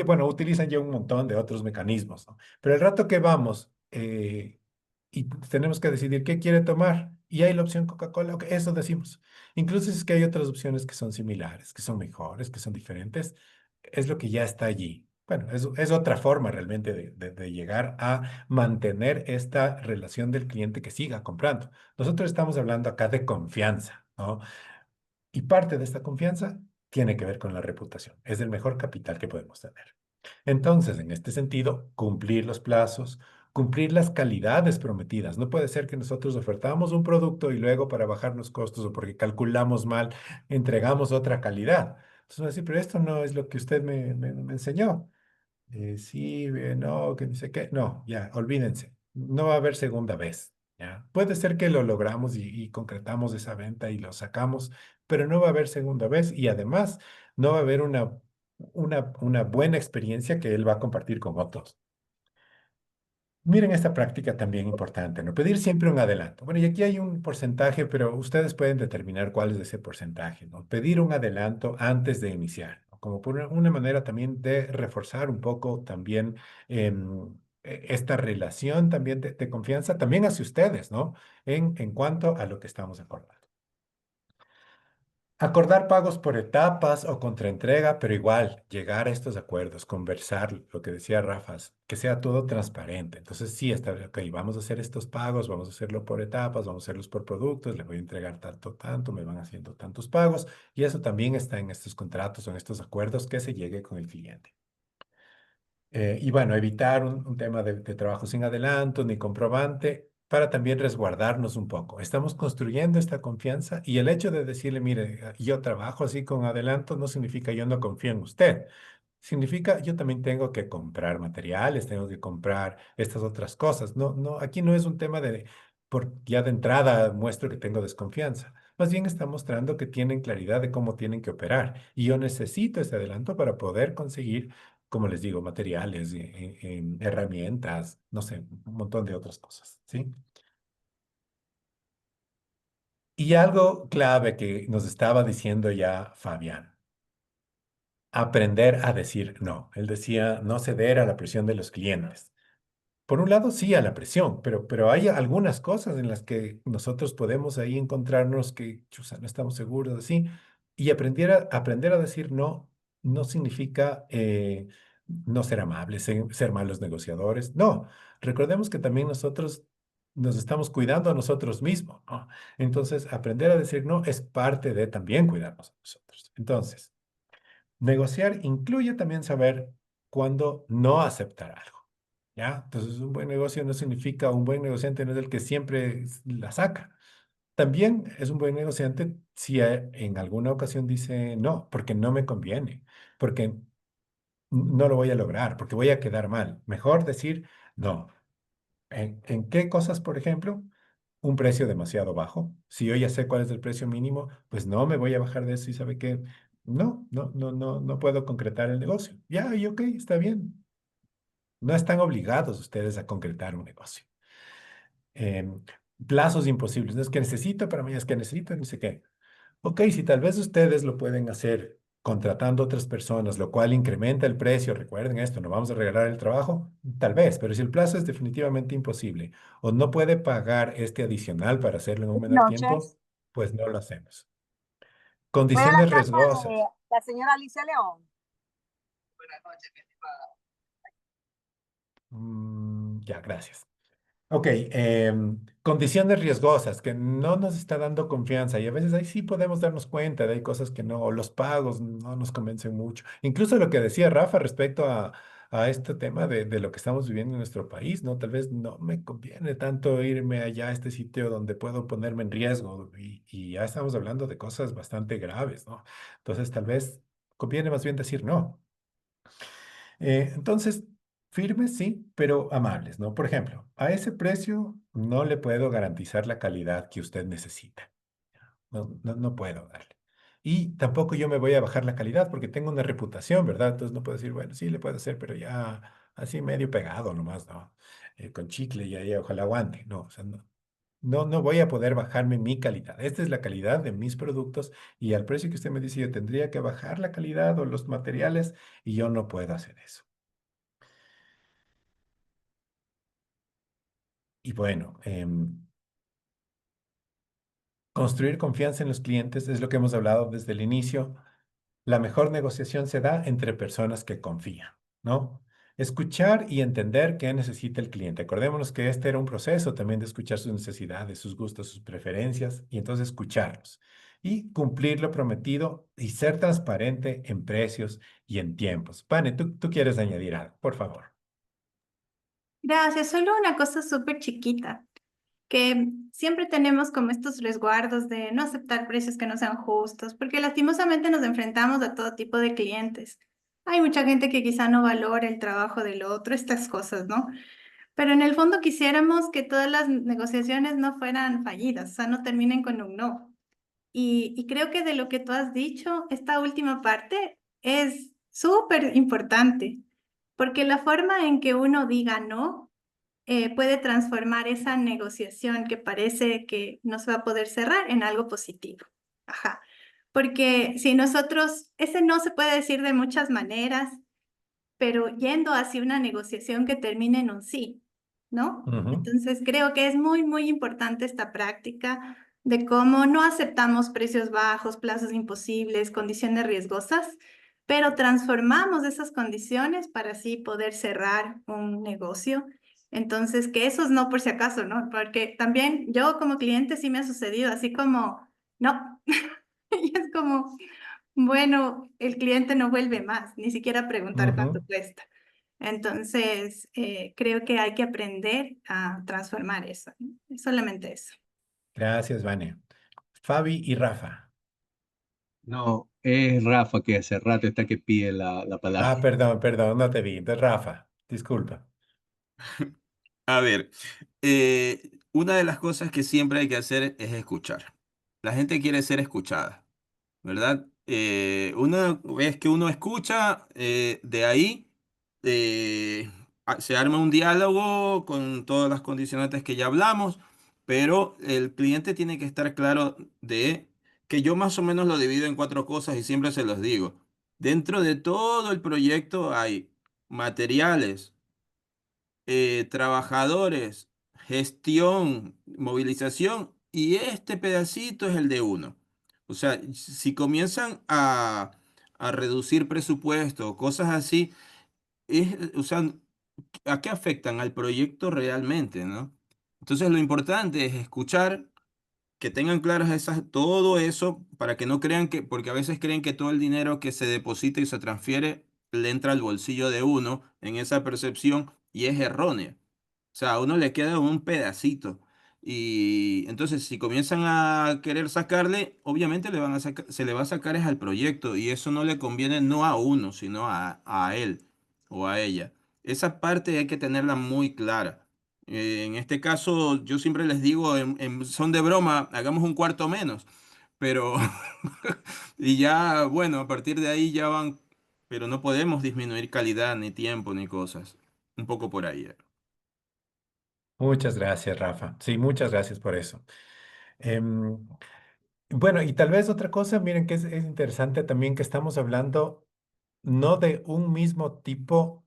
bueno, utilizan ya un montón de otros mecanismos, ¿no? Pero el rato que vamos y tenemos que decidir qué quiere tomar y hay la opción Coca-Cola, ok, eso decimos. Incluso si es que hay otras opciones que son similares, que son mejores, que son diferentes, es lo que ya está allí. Bueno, es otra forma realmente de llegar a mantener esta relación del cliente que siga comprando. Nosotros estamos hablando acá de confianza, ¿no? Y parte de esta confianza tiene que ver con la reputación. Es el mejor capital que podemos tener. Entonces, en este sentido, cumplir los plazos, cumplir las calidades prometidas. No puede ser que nosotros ofertamos un producto y luego para bajar los costos o porque calculamos mal, entregamos otra calidad. Entonces, va a decir, pero esto no es lo que usted me enseñó. Sí, no, que dice que no, ya, olvídense. No va a haber segunda vez. ¿Ya? Puede ser que lo logramos y concretamos esa venta y lo sacamos, pero no va a haber segunda vez y además no va a haber una buena experiencia que él va a compartir con otros. Miren esta práctica también importante, ¿no? Pedir siempre un adelanto. Bueno, y aquí hay un porcentaje, pero ustedes pueden determinar cuál es ese porcentaje, ¿no? Pedir un adelanto antes de iniciar, ¿no? Como por una manera también de reforzar un poco también esta relación también de confianza, también hacia ustedes, ¿no? En cuanto a lo que estamos acordando. Acordar pagos por etapas o contraentrega, pero igual llegar a estos acuerdos, conversar, lo que decía Rafas, que sea todo transparente. Entonces, sí, está, ok, vamos a hacer estos pagos, vamos a hacerlo por etapas, vamos a hacerlos por productos, le voy a entregar tanto, tanto, me van haciendo tantos pagos, y eso también está en estos contratos o en estos acuerdos que se llegue con el cliente. Y bueno, evitar un tema de trabajo sin adelanto ni comprobante para también resguardarnos un poco. Estamos construyendo esta confianza y el hecho de decirle, mire, yo trabajo así con adelanto no significa yo no confío en usted. Significa yo también tengo que comprar materiales, tengo que comprar estas otras cosas. No, no, aquí no es un tema ya de entrada muestro que tengo desconfianza. Más bien está mostrando que tienen claridad de cómo tienen que operar. Y yo necesito ese adelanto para poder conseguir, como les digo, materiales, herramientas, no sé, un montón de otras cosas, ¿sí? Y algo clave que nos estaba diciendo ya Fabián, aprender a decir no. Él decía no ceder a la presión de los clientes. Por un lado, sí, a la presión, pero hay algunas cosas en las que nosotros podemos ahí encontrarnos que, chusa, no estamos seguros, así, y aprender a decir no no significa no ser amables, ser malos negociadores. No, recordemos que también nosotros nos estamos cuidando a nosotros mismos, ¿no? Entonces, aprender a decir no es parte de también cuidarnos a nosotros. Entonces, negociar incluye también saber cuándo no aceptar algo. ¿Ya? Entonces, un buen negocio no significa un buen negociante, no es el que siempre la saca. También es un buen negociante si en alguna ocasión dice no, porque no me conviene, porque no lo voy a lograr, porque voy a quedar mal. Mejor decir no. ¿En qué cosas, por ejemplo? Un precio demasiado bajo. Si yo ya sé cuál es el precio mínimo, pues no me voy a bajar de eso y sabe que no puedo concretar el negocio. Ya, y ok, está bien. No están obligados ustedes a concretar un negocio. Em, Plazos imposibles. No es que necesito, para mí es que necesito, no sé qué. Ok, si tal vez ustedes lo pueden hacer contratando otras personas, lo cual incrementa el precio, recuerden esto, no vamos a regalar el trabajo, tal vez, pero si el plazo es definitivamente imposible o no puede pagar este adicional para hacerlo en un menor Buenas tiempo, noches. pues no lo hacemos. Voy a la Condiciones casa de riesgosas. la señora Alicia León. Ya, gracias. Ok, condiciones riesgosas que no nos está dando confianza y a veces ahí sí podemos darnos cuenta de hay cosas que no, o los pagos no nos convencen mucho. Incluso lo que decía Rafa respecto a este tema de lo que estamos viviendo en nuestro país, ¿no? Tal vez no me conviene tanto irme allá a este sitio donde puedo ponerme en riesgo y ya estamos hablando de cosas bastante graves, ¿no? Entonces tal vez conviene más bien decir no. Entonces, firmes sí, pero amables, ¿no? Por ejemplo, a ese precio no le puedo garantizar la calidad que usted necesita. No puedo darle. Y tampoco yo me voy a bajar la calidad porque tengo una reputación, ¿verdad? Entonces no puedo decir, bueno, sí le puedo hacer, pero ya así medio pegado nomás, ¿no? Con chicle y ahí ojalá aguante. No, o sea, no voy a poder bajarme mi calidad. Esta es la calidad de mis productos y al precio que usted me dice, yo tendría que bajar la calidad o los materiales y yo no puedo hacer eso. Y bueno, construir confianza en los clientes es lo que hemos hablado desde el inicio. La mejor negociación se da entre personas que confían, ¿no? Escuchar y entender qué necesita el cliente. Acordémonos que este era un proceso también de escuchar sus necesidades, sus gustos, sus preferencias y entonces escucharlos. Y cumplir lo prometido y ser transparente en precios y en tiempos. Pane, tú quieres añadir algo, por favor. Gracias, solo una cosa súper chiquita, que siempre tenemos como estos resguardos de no aceptar precios que no sean justos, porque lastimosamente nos enfrentamos a todo tipo de clientes. Hay mucha gente que quizá no valora el trabajo del otro, estas cosas, ¿no? Pero en el fondo quisiéramos que todas las negociaciones no fueran fallidas, o sea, no terminen con un no. Y creo que de lo que tú has dicho, esta última parte es súper importante, porque la forma en que uno diga no puede transformar esa negociación que parece que no se va a poder cerrar en algo positivo. Ajá. Porque si nosotros, ese no se puede decir de muchas maneras, pero yendo hacia una negociación que termine en un sí, ¿no? Ujú. Entonces creo que es muy, muy importante esta práctica de cómo no aceptamos precios bajos, plazos imposibles, condiciones riesgosas, pero transformamos esas condiciones para así poder cerrar un negocio. Entonces, que esos no por si acaso, ¿no? Porque también yo como cliente sí me ha sucedido así como, no, y es como, bueno, el cliente no vuelve más, ni siquiera a preguntar cuánto Ujú. cuesta. Entonces, creo que hay que aprender a transformar eso, ¿no? Es solamente eso. Gracias, Vane. Fabi y Rafa. No, es Rafa que hace rato está que pide la palabra. Ah, perdón, no te vi. Entonces, Rafa, disculpa. A ver, una de las cosas que siempre hay que hacer es escuchar. La gente quiere ser escuchada, ¿verdad? Una vez que uno escucha, de ahí se arma un diálogo con todas las condicionantes que ya hablamos, pero el cliente tiene que estar claro de que yo más o menos lo divido en cuatro cosas y siempre se los digo. Dentro de todo el proyecto hay materiales, trabajadores, gestión, movilización, y este pedacito es el de uno. O sea, si comienzan a reducir presupuesto o cosas así, o sea, ¿a qué afectan al proyecto realmente, no? Entonces lo importante es escuchar, que tengan claras todo eso para que no crean que, porque a veces creen que todo el dinero que se deposita y se transfiere le entra al bolsillo de uno en esa percepción y es errónea. O sea, a uno le queda un pedacito. Y entonces, si comienzan a querer sacarle, obviamente se le va a sacar es al proyecto. Y eso no le conviene no a uno, sino a él o a ella. Esa parte hay que tenerla muy clara. En este caso, yo siempre les digo, en son de broma, hagamos un cuarto menos. Pero, y ya, bueno, a partir de ahí ya van, pero no podemos disminuir calidad, ni tiempo, ni cosas. Un poco por ahí. Muchas gracias, Rafa. Sí, muchas gracias por eso. Em, Bueno, y tal vez otra cosa, miren que es interesante también que estamos hablando no de un mismo tipo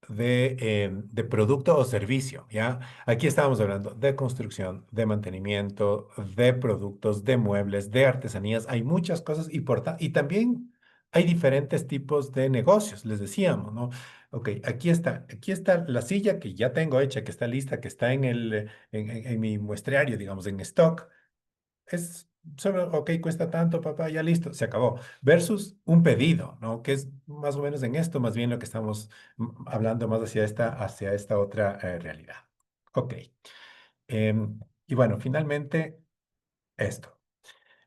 de producto o servicio, ¿ya? Aquí estábamos hablando de construcción, de mantenimiento, de productos, de muebles, de artesanías. Hay muchas cosas y también hay diferentes tipos de negocios, les decíamos, ¿no? Ok, aquí está la silla que ya tengo hecha, que está lista, que está en mi muestriario, digamos, en stock. Es solo, ok, cuesta tanto, papá, ya listo, se acabó. Versus un pedido, ¿no? Que es más o menos en esto, más bien lo que estamos hablando más hacia esta otra realidad. Ok. Y bueno, finalmente, esto.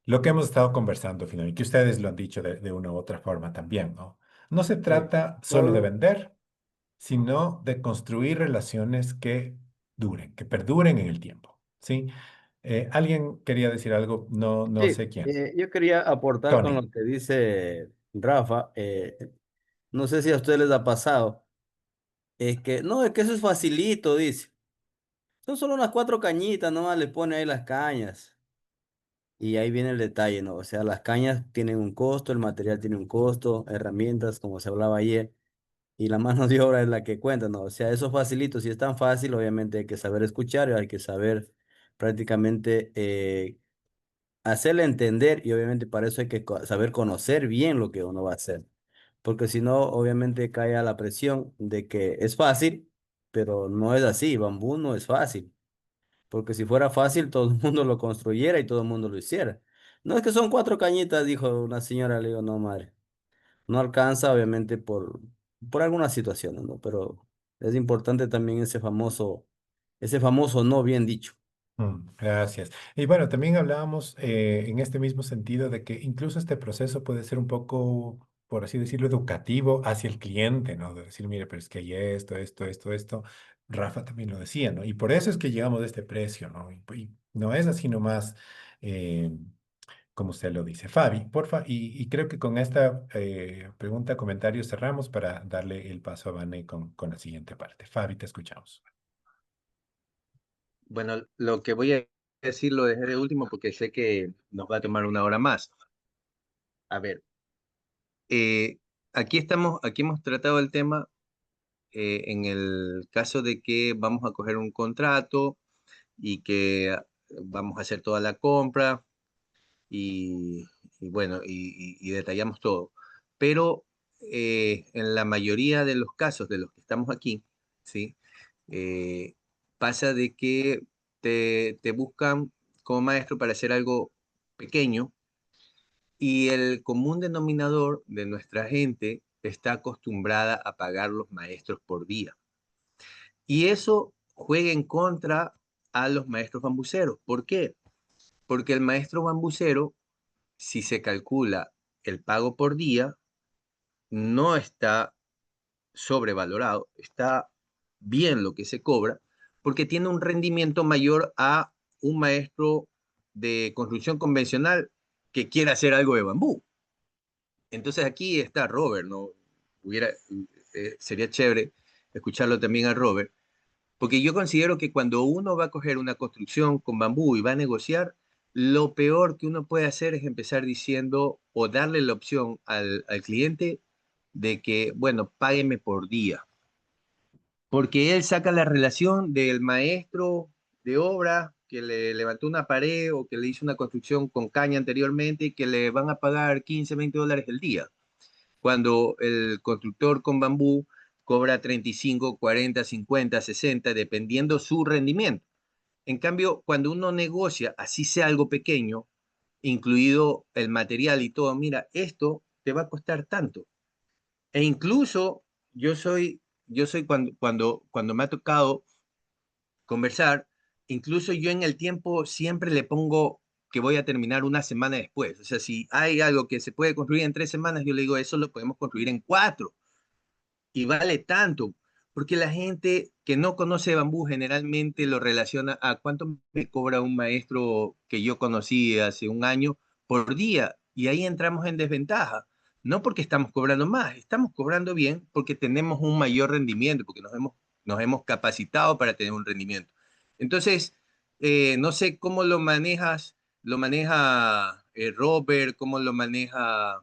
Lo que hemos estado conversando finalmente, que ustedes lo han dicho de una u otra forma también, ¿no? No se Eh, trata solo de Pablo, vender, sino de construir relaciones que duren, que perduren en el tiempo, ¿sí? ¿Alguien quería decir algo? No, no sí, sé quién. yo quería aportar con Tony. lo que dice Rafa. No sé si a ustedes les ha pasado. Es que, no, es que eso es facilito, dice. Son solo unas 4 cañitas, nomás le pone ahí las cañas. Y ahí viene el detalle, ¿no? O sea, las cañas tienen un costo, el material tiene un costo, herramientas, como se hablaba ayer, y la mano de obra es la que cuenta, ¿no? O sea, eso facilito, si es tan fácil, obviamente hay que saber escuchar, hay que saber prácticamente hacerle entender, y obviamente para eso hay que saber conocer bien lo que uno va a hacer. Porque si no, obviamente cae a la presión de que es fácil, pero no es así, bambú no es fácil. Porque si fuera fácil, todo el mundo lo construyera y todo el mundo lo hiciera. No es que son 4 cañitas, dijo una señora, le digo, no, madre. No alcanza, obviamente, por algunas situaciones, ¿no? Pero es importante también ese famoso no bien dicho. Gracias. Y bueno, también hablábamos en este mismo sentido de que incluso este proceso puede ser un poco, por así decirlo, educativo hacia el cliente, ¿no? De decir, mire, pero es que hay esto. Rafa también lo decía, ¿no? Y por eso es que llegamos a este precio, ¿no? Y no es así nomás, eh, como usted lo dice. Fabi, porfa, y creo que con esta pregunta, comentario cerramos para darle el paso a Vane con la siguiente parte. Fabi, te escuchamos. Bueno, lo que voy a decir lo dejé de último porque sé que nos va a tomar una hora más. A ver, eh, aquí hemos tratado el tema en el caso de que vamos a coger un contrato y que vamos a hacer toda la compra y, y bueno, y detallamos todo. Pero en la mayoría de los casos de los que estamos aquí, ¿sí? Eh, pasa de que te buscan como maestro para hacer algo pequeño y el común denominador de nuestra gente está acostumbrada a pagar los maestros por día. Y eso juega en contra a los maestros bambuceros. ¿Por qué? Porque el maestro bambucero, si se calcula el pago por día, no está sobrevalorado, está bien lo que se cobra, porque tiene un rendimiento mayor a un maestro de construcción convencional que quiera hacer algo de bambú. Entonces aquí está Robert, ¿no? Sería chévere escucharlo también a Robert, porque yo considero que cuando uno va a coger una construcción con bambú y va a negociar, lo peor que uno puede hacer es empezar diciendo o darle la opción al cliente de que, bueno, págueme por día, porque él saca la relación del maestro de obra que le levantó una pared o que le hizo una construcción con caña anteriormente y que le van a pagar 15, $20 el día, cuando el constructor con bambú cobra 35, 40, 50, 60, dependiendo su rendimiento. En cambio, cuando uno negocia, así sea algo pequeño, incluido el material y todo, mira, esto te va a costar tanto. E incluso yo soy, cuando me ha tocado conversar, incluso yo en el tiempo siempre le pongo que voy a terminar una semana después. O sea, si hay algo que se puede construir en 3 semanas, yo le digo, eso lo podemos construir en 4 y vale tanto, porque la gente que no conoce bambú generalmente lo relaciona a cuánto me cobra un maestro que yo conocí hace un año por día, y ahí entramos en desventaja. No porque estamos cobrando más, estamos cobrando bien porque tenemos un mayor rendimiento, porque nos hemos capacitado para tener un rendimiento. Entonces, no sé cómo lo maneja Robert, cómo lo maneja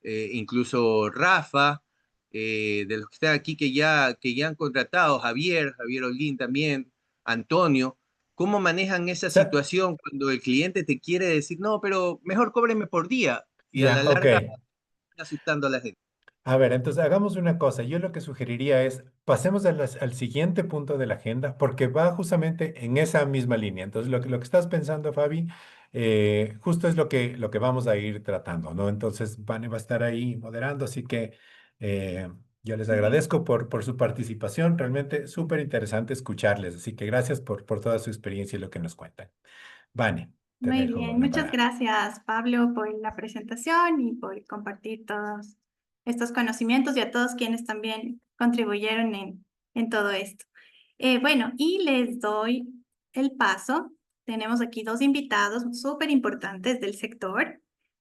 incluso Rafa, de los que están aquí que ya han contratado, Javier Holguín también, Antonio. ¿Cómo manejan esa Sa- situación cuando el cliente te quiere decir, no, pero mejor cóbreme por día? Y a Ya, la ok. larga está asustando a la gente. A ver, entonces hagamos una cosa. Yo lo que sugeriría es, pasemos al siguiente punto de la agenda, porque va justamente en esa misma línea. Entonces, lo que estás pensando, Fabi, justo es lo que vamos a ir tratando, ¿no? Entonces, Vane va a estar ahí moderando, así que yo les agradezco por su participación. Realmente súper interesante escucharles, así que gracias por toda su experiencia y lo que nos cuentan. Vane, te Muy dejo bien, la muchas palabra. gracias Pablo por la presentación y por compartir todos estos conocimientos y a todos quienes también contribuyeron en todo esto. Bueno, y les doy el paso. Tenemos aquí dos invitados súper importantes del sector.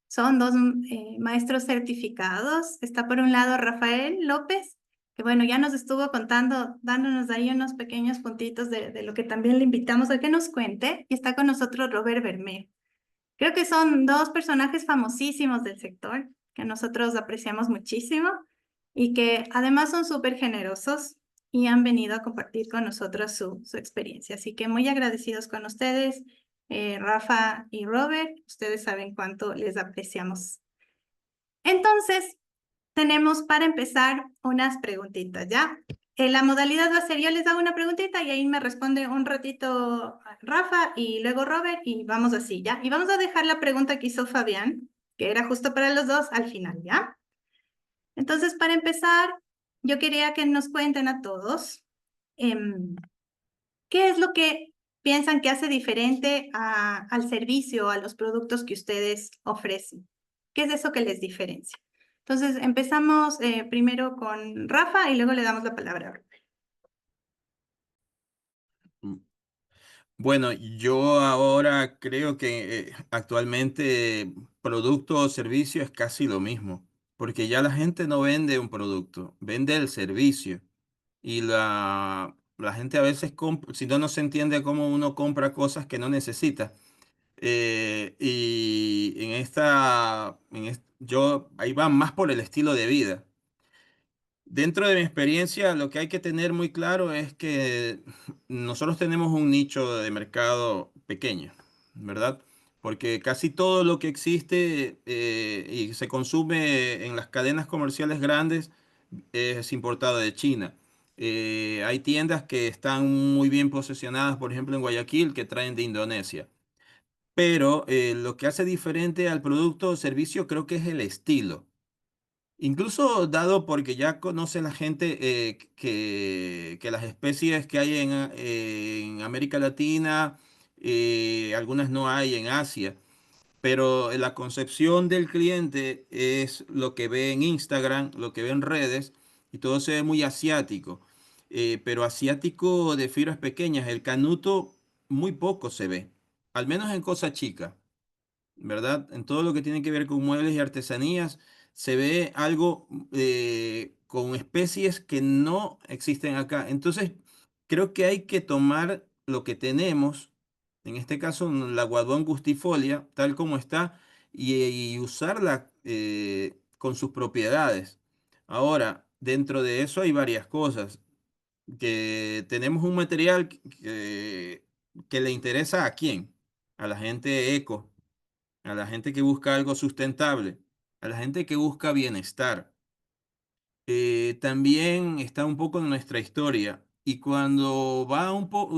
Son dos maestros certificados. Está por un lado Rafael López, que bueno, ya nos estuvo contando, dándonos ahí unos pequeños puntitos de lo que también le invitamos a que nos cuente. Y está con nosotros Robert Bermejo. Creo que son dos personajes famosísimos del sector que nosotros apreciamos muchísimo y que además son súper generosos y han venido a compartir con nosotros su experiencia. Así que muy agradecidos con ustedes, Rafa y Robert. Ustedes saben cuánto les apreciamos. Entonces, tenemos para empezar unas preguntitas, ¿ya? La modalidad va a ser, yo les hago una preguntita y ahí me responde un ratito Rafa y luego Robert y vamos así, ¿ya? Y vamos a dejar la pregunta que hizo Fabián, que era justo para los dos, al final, ¿ya? Entonces, para empezar, yo quería que nos cuenten a todos qué es lo que piensan que hace diferente al servicio, a los productos que ustedes ofrecen. ¿Qué es eso que les diferencia? Entonces, empezamos primero con Rafa y luego le damos la palabra a Robert. Bueno, yo ahora creo que actualmente producto o servicio es casi lo mismo, porque ya la gente no vende un producto, vende el servicio. Y la gente a veces, si no, no se entiende cómo uno compra cosas que no necesita. Y yo ahí va más por el estilo de vida. Dentro de mi experiencia, lo que hay que tener muy claro es que nosotros tenemos un nicho de mercado pequeño, ¿verdad? Porque casi todo lo que existe y se consume en las cadenas comerciales grandes es importado de China. Hay tiendas que están muy bien posicionadas, por ejemplo, en Guayaquil, que traen de Indonesia. Pero lo que hace diferente al producto o servicio creo que es el estilo. Incluso dado porque ya conoce la gente que las especies que hay en América Latina, algunas no hay en Asia, pero la concepción del cliente es lo que ve en Instagram, lo que ve en redes, y todo se ve muy asiático, pero asiático de fibras pequeñas, el canuto muy poco se ve, al menos en cosas chicas. ¿Verdad? En todo lo que tiene que ver con muebles y artesanías, se ve algo con especies que no existen acá. Entonces, creo que hay que tomar lo que tenemos, en este caso la Guadua angustifolia, tal como está, y usarla con sus propiedades. Ahora, dentro de eso hay varias cosas. Que tenemos un material que le interesa a quién, a la gente eco, a la gente que busca algo sustentable, a la gente que busca bienestar. También está un poco en nuestra historia. Y cuando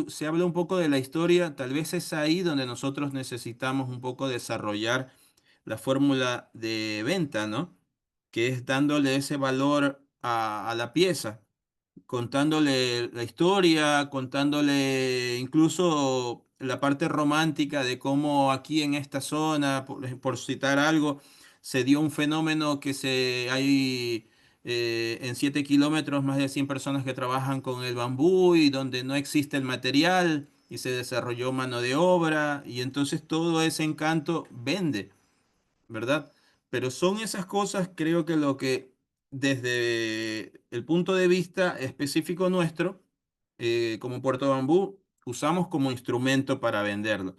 se habla un poco de la historia, tal vez es ahí donde nosotros necesitamos un poco desarrollar la fórmula de venta, ¿no? Que es dándole ese valor a la pieza, contándole la historia, contándole incluso la parte romántica de cómo aquí en esta zona, por citar algo, se dio un fenómeno hay en 7 kilómetros más de 100 personas que trabajan con el bambú y donde no existe el material y se desarrolló mano de obra y entonces todo ese encanto vende. ¿Verdad? Pero son esas cosas, creo que lo que desde el punto de vista específico nuestro, como Puerto Bambú, usamos como instrumento para venderlo.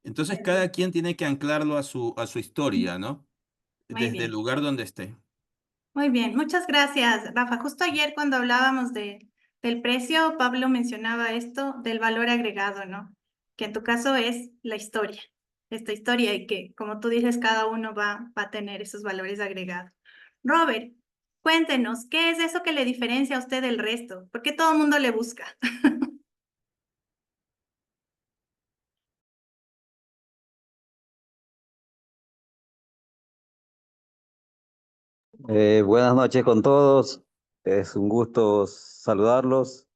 Entonces cada quien tiene que anclarlo a su historia, ¿no? Muy Desde el bien. lugar donde esté. Muy bien, muchas gracias, Rafa. Justo ayer cuando hablábamos del precio, Pablo mencionaba esto del valor agregado, ¿no? Que en tu caso es la historia, esta historia y que, como tú dices, cada uno va a tener esos valores agregados. Robert, cuéntenos, ¿qué es eso que le diferencia a usted del resto? ¿Por qué todo el mundo le busca? Buenas noches con todos. Es un gusto saludarlos.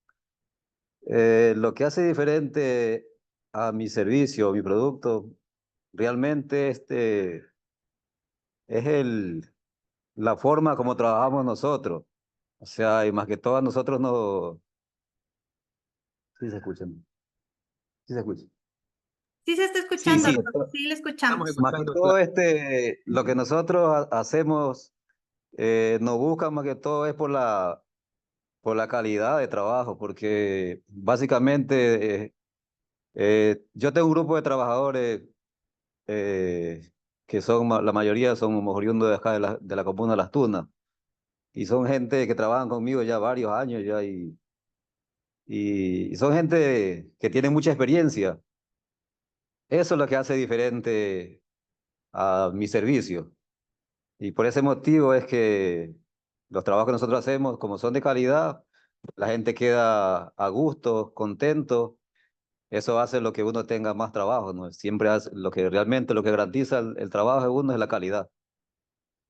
Lo que hace diferente a mi servicio, mi producto, realmente es la forma como trabajamos nosotros. O sea, y más que todo nosotros no... Sí se escuchan. Sí se escucha. Sí se está Sí, escuchando, Más sí, que Robert, todo, sí le estamos escuchamos. más que escuchando. todo lo que nosotros hacemos, nos buscan más que todo es por la calidad de trabajo, porque básicamente yo tengo un grupo de trabajadores que son, la mayoría son oriundos de acá de la comuna de Las Tunas, y son gente que trabajan conmigo ya varios años ya, y son gente que tiene mucha experiencia. Eso es lo que hace diferente a mi servicio, y por ese motivo es que los trabajos que nosotros hacemos, como son de calidad, la gente queda a gusto, contento. Eso hace lo que uno tenga más trabajo, ¿no? Siempre hace lo que realmente lo que garantiza el trabajo de uno es la calidad.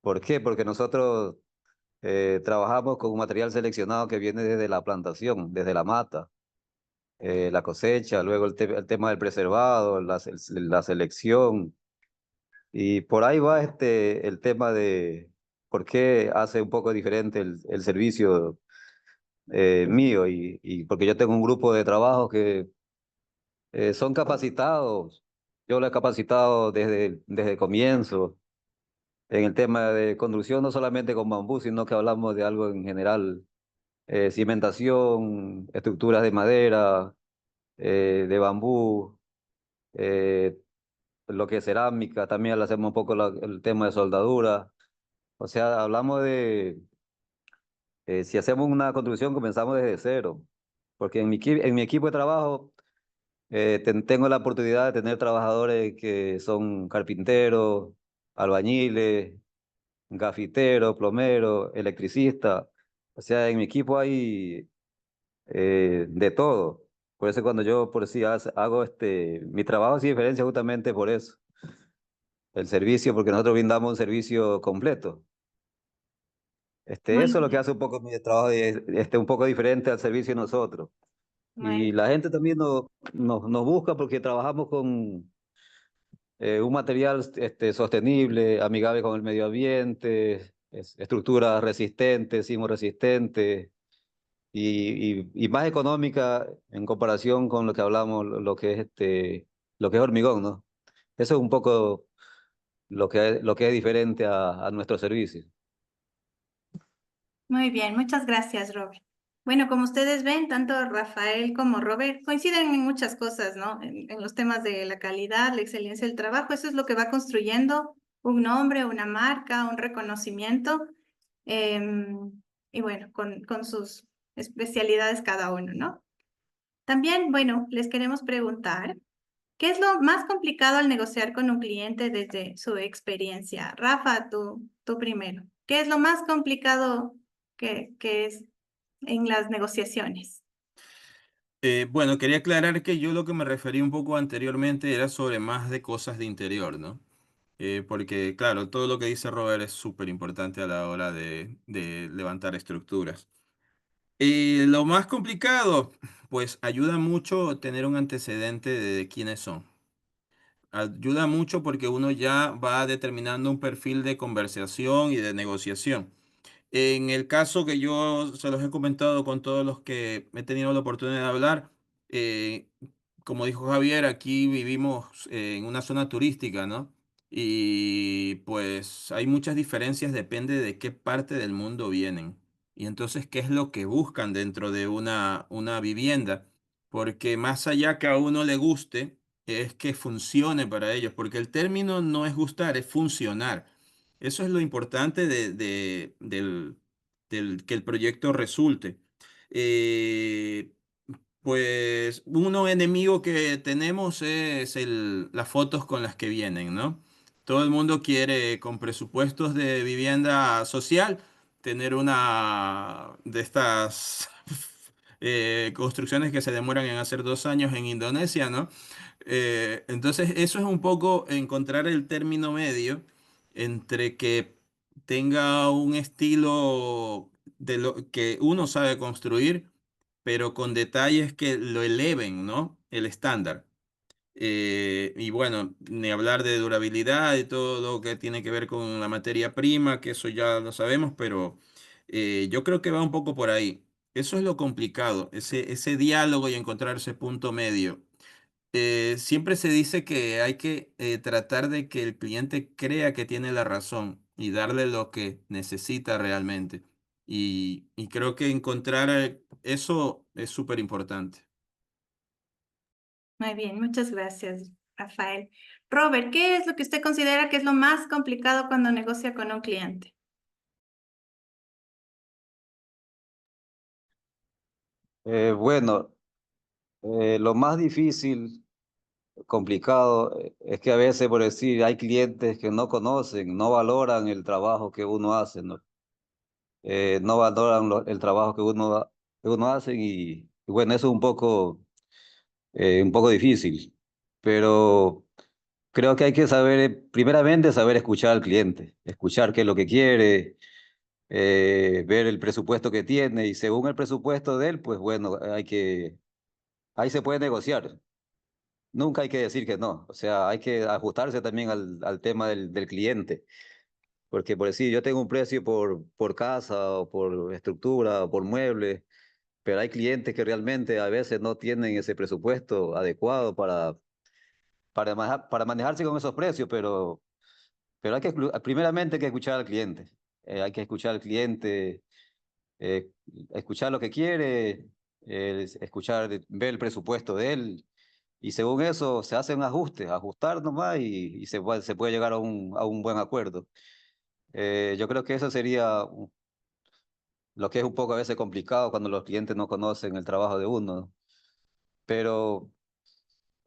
¿Por qué? Porque nosotros trabajamos con un material seleccionado que viene desde la plantación, desde la mata, la cosecha, luego el tema del preservado, la selección. Y por ahí va el tema de por qué hace un poco diferente el servicio mío y porque yo tengo un grupo de trabajo que son capacitados. Yo lo he capacitado desde el comienzo en el tema de construcción, no solamente con bambú, sino que hablamos de algo en general, cimentación, estructuras de madera, de bambú, eh, lo que es cerámica, también le hacemos un poco el tema de soldadura. O sea, hablamos si hacemos una construcción, comenzamos desde cero, porque en mi equipo de trabajo tengo la oportunidad de tener trabajadores que son carpinteros, albañiles, gafiteros, plomeros, electricistas. O sea, en mi equipo hay de todo. Por eso cuando yo por sí hago mi trabajo sin diferencia justamente por eso. El servicio, porque nosotros brindamos un servicio completo. Muy Eso es lo que bien, hace un poco mi trabajo, un poco diferente al servicio de nosotros. muy Y la gente también nos busca porque trabajamos con un material sostenible, amigable con el medio ambiente, estructuras resistentes, sismo resistentes y más económica en comparación con lo que hablamos, lo que es hormigón, ¿no? Eso es un poco lo que es diferente a nuestro servicio. Muy bien, muchas gracias, Robert. Bueno, como ustedes ven, tanto Rafael como Robert coinciden en muchas cosas, ¿no? En los temas de la calidad, la excelencia del trabajo. Eso es lo que va construyendo un nombre, una marca, un reconocimiento. Y bueno, con sus especialidades cada uno, ¿no? También, bueno, les queremos preguntar, ¿qué es lo más complicado al negociar con un cliente desde su experiencia? Rafa, tú primero. ¿Qué es lo más complicado que es en las negociaciones? Bueno, quería aclarar que yo lo que me referí un poco anteriormente era sobre más de cosas de interior, ¿no? Porque, claro, todo lo que dice Robert es súper importante a la hora de levantar estructuras. Lo más complicado, pues ayuda mucho tener un antecedente de quiénes son. Ayuda mucho porque uno ya va determinando un perfil de conversación y de negociación. En el caso que yo se los he comentado con todos los que he tenido la oportunidad de hablar, eh, como dijo Javier, aquí vivimos en una zona turística, ¿no? Y pues hay muchas diferencias, depende de qué parte del mundo vienen. Y entonces, ¿qué es lo que buscan dentro de una vivienda? Porque más allá que a uno le guste, es que funcione para ellos, porque el término no es gustar, es funcionar. Eso es lo importante que el proyecto resulte. Eh, pues uno enemigo que tenemos es las fotos con las que vienen, ¿no? Todo el mundo quiere con presupuestos de vivienda social tener una de estas construcciones que se demoran en hacer 2 años en Indonesia, ¿no? Entonces eso es un poco encontrar el término medio entre que tenga un estilo de lo que uno sabe construir pero con detalles que lo eleven, ¿no? El estándar. Y bueno, ni hablar de durabilidad y todo lo que tiene que ver con la materia prima, que eso ya lo sabemos, pero yo creo que va un poco por ahí. Eso es lo complicado, ese diálogo y encontrar ese punto medio. Siempre se dice que hay que tratar de que el cliente crea que tiene la razón y darle lo que necesita realmente. Y creo que encontrar eso es súper importante. Muy bien, muchas gracias, Rafael. Robert, ¿qué es lo que usted considera que es lo más complicado cuando negocia con un cliente? Bueno, lo más difícil, complicado, es que a veces, por decir, hay clientes que no conocen, no valoran el trabajo que uno hace, ¿no? No valoran el trabajo que uno hace y bueno, eso es un poco difícil, pero creo que hay que saber, primeramente, saber escuchar al cliente, escuchar qué es lo que quiere, ver el presupuesto que tiene y según el presupuesto de él, pues bueno, ahí se puede negociar. Nunca hay que decir que no, o sea, hay que ajustarse también al tema del cliente, porque por decir, yo tengo un precio por casa o por estructura o por mueble, pero hay clientes que realmente a veces no tienen ese presupuesto adecuado para manejarse con esos precios, pero primeramente hay que escuchar al cliente. Hay que escuchar al cliente, eh, escuchar lo que quiere, escuchar, ver el presupuesto de él, y según eso se hacen ajustes, ajustar nomás y se puede llegar a un buen acuerdo. Yo creo que eso sería lo que es un poco a veces complicado cuando los clientes no conocen el trabajo de uno, ¿no? Pero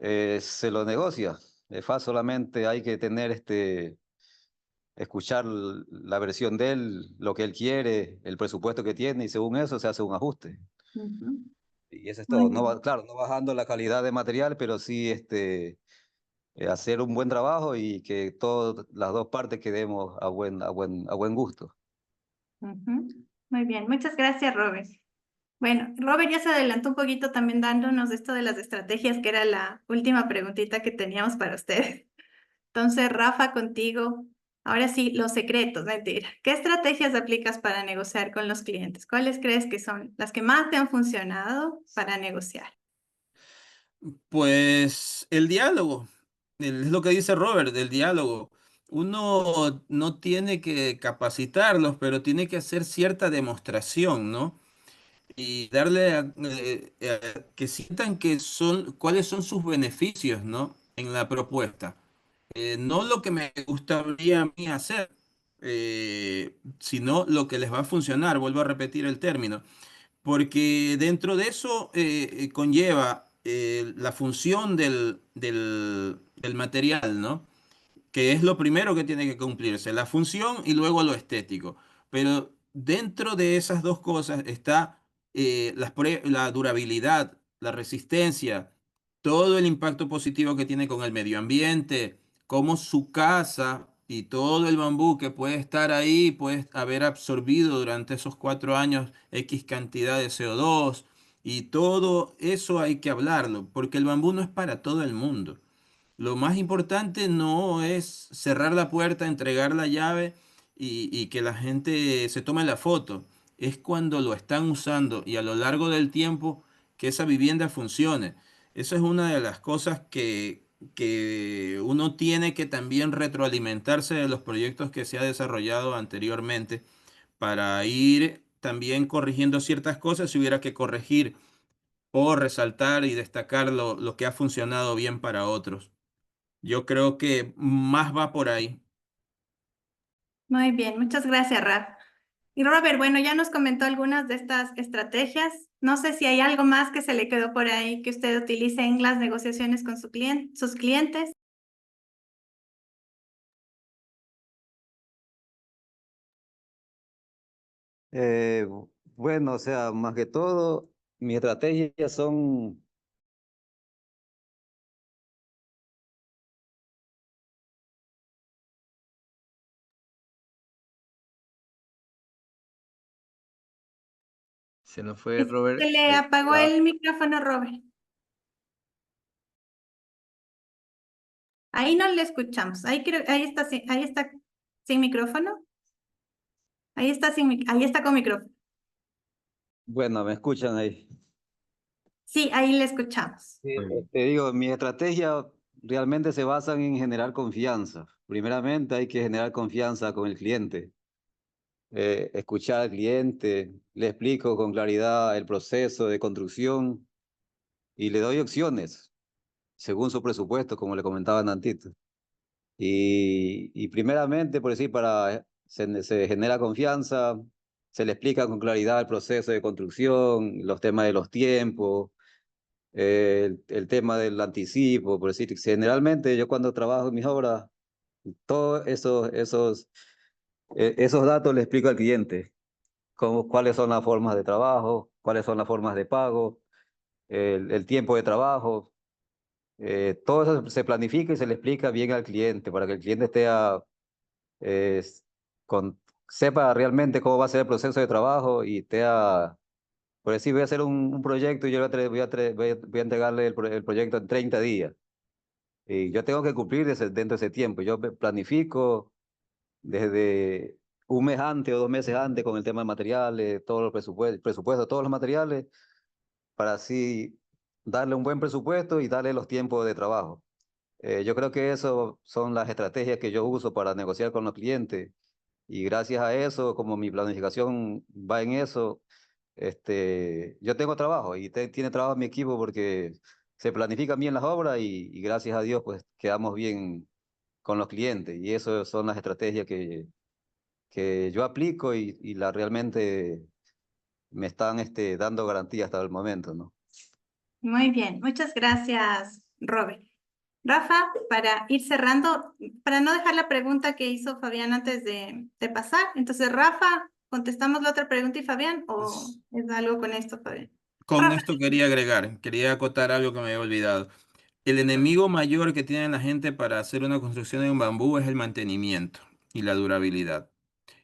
se lo negocia. Es fácil, solamente hay que tener escuchar la versión de él, lo que él quiere, el presupuesto que tiene, y según eso se hace un ajuste. Ujú. Y eso es Muy todo. No bien. claro, no bajando la calidad de material, pero sí hacer un buen trabajo y que todas las dos partes quedemos a buen gusto. Ujú. Muy bien, muchas gracias, Robert. Bueno, Robert ya se adelantó un poquito también dándonos esto de las estrategias, que era la última preguntita que teníamos para ustedes. Entonces, Rafa, contigo, ahora sí, los secretos, mentira. ¿Qué estrategias aplicas para negociar con los clientes? ¿Cuáles crees que son las que más te han funcionado para negociar? Pues el diálogo, es lo que dice Robert, del diálogo. Uno no tiene que capacitarlos, pero tiene que hacer cierta demostración, ¿no? Y darle que sientan cuáles son sus beneficios, ¿no? En la propuesta. No lo que me gustaría a mí hacer, sino lo que les va a funcionar. Vuelvo a repetir el término, porque dentro de eso conlleva la función del material, ¿no? Que es lo primero que tiene que cumplirse, la función y luego lo estético. Pero dentro de esas dos cosas está la durabilidad, la resistencia, todo el impacto positivo que tiene con el medio ambiente, cómo su casa y todo el bambú que puede estar ahí puede haber absorbido durante esos 4 años X cantidad de CO2 y todo eso hay que hablarlo, porque el bambú no es para todo el mundo. Lo más importante no es cerrar la puerta, entregar la llave y que la gente se tome la foto. Es cuando lo están usando y a lo largo del tiempo que esa vivienda funcione. Esa es una de las cosas que uno tiene que también retroalimentarse de los proyectos que se ha desarrollado anteriormente para ir también corrigiendo ciertas cosas si hubiera que corregir o resaltar y destacar lo que ha funcionado bien para otros. Yo creo que más va por ahí. Muy bien, muchas gracias, Raf. Y Robert, bueno, ya nos comentó algunas de estas estrategias. No sé si hay algo más que se le quedó por ahí que usted utilice en las negociaciones con sus clientes. Eh, bueno, o sea, más que todo, mis estrategias son... Se nos fue Robert. Se le apagó el micrófono, Robert. Ahí no le escuchamos. Ahí está sin micrófono. Ahí está con micrófono. Bueno, ¿me escuchan ahí? Sí, ahí le escuchamos. Sí, te digo, mis estrategias realmente se basan en generar confianza. Primeramente hay que generar confianza con el cliente. Escuchar al cliente, le explico con claridad el proceso de construcción y le doy opciones según su presupuesto, como le comentaba antes. Y primeramente, por decir, se genera confianza, se le explica con claridad el proceso de construcción, los temas de los tiempos, el tema del anticipo, por decir, generalmente yo cuando trabajo en mis obras, todos esos datos le explico al cliente, cuáles son las formas de trabajo, cuáles son las formas de pago, el tiempo de trabajo. Todo eso se planifica y se le explica bien al cliente para que el cliente eh, con, sepa realmente cómo va a ser el proceso de trabajo y por decir, voy a hacer un proyecto y yo voy a entregarle el proyecto en 30 días. Y yo tengo que cumplir dentro de ese tiempo. Yo planifico desde un mes antes o 2 meses antes con el tema de materiales, todos los presupuestos, todos los materiales, para así darle un buen presupuesto y darle los tiempos de trabajo. Yo creo que eso son las estrategias que yo uso para negociar con los clientes y gracias a eso, como mi planificación va en eso, yo tengo trabajo y tiene trabajo mi equipo porque se planifican bien las obras y gracias a Dios pues quedamos bien con los clientes y eso son las estrategias que yo aplico y realmente me están dando garantía hasta el momento, ¿no? Muy bien, muchas gracias, Robert. Rafa, para ir cerrando, para no dejar la pregunta que hizo Fabián antes de pasar, entonces Rafa, ¿contestamos la otra pregunta y Fabián o es algo con esto, Fabián? Con Rafa. esto quería acotar algo que me había olvidado. El enemigo mayor que tiene la gente para hacer una construcción en bambú es el mantenimiento y la durabilidad.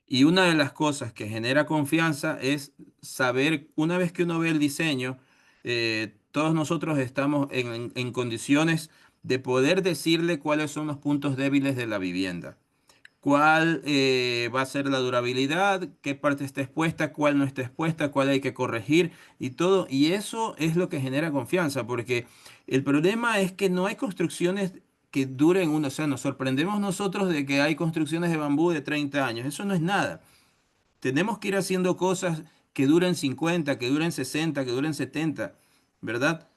Y una de las cosas que genera confianza es saber, una vez que uno ve el diseño, todos nosotros estamos en condiciones de poder decirle cuáles son los puntos débiles de la vivienda. Cuál va a ser la durabilidad, qué parte está expuesta, cuál no está expuesta, cuál hay que corregir y todo. Y eso es lo que genera confianza, porque el problema es que no hay construcciones que duren uno. O sea, nos sorprendemos nosotros de que hay construcciones de bambú de 30 años. Eso no es nada. Tenemos que ir haciendo cosas que duren 50, que duren 60, que duren 70, ¿verdad?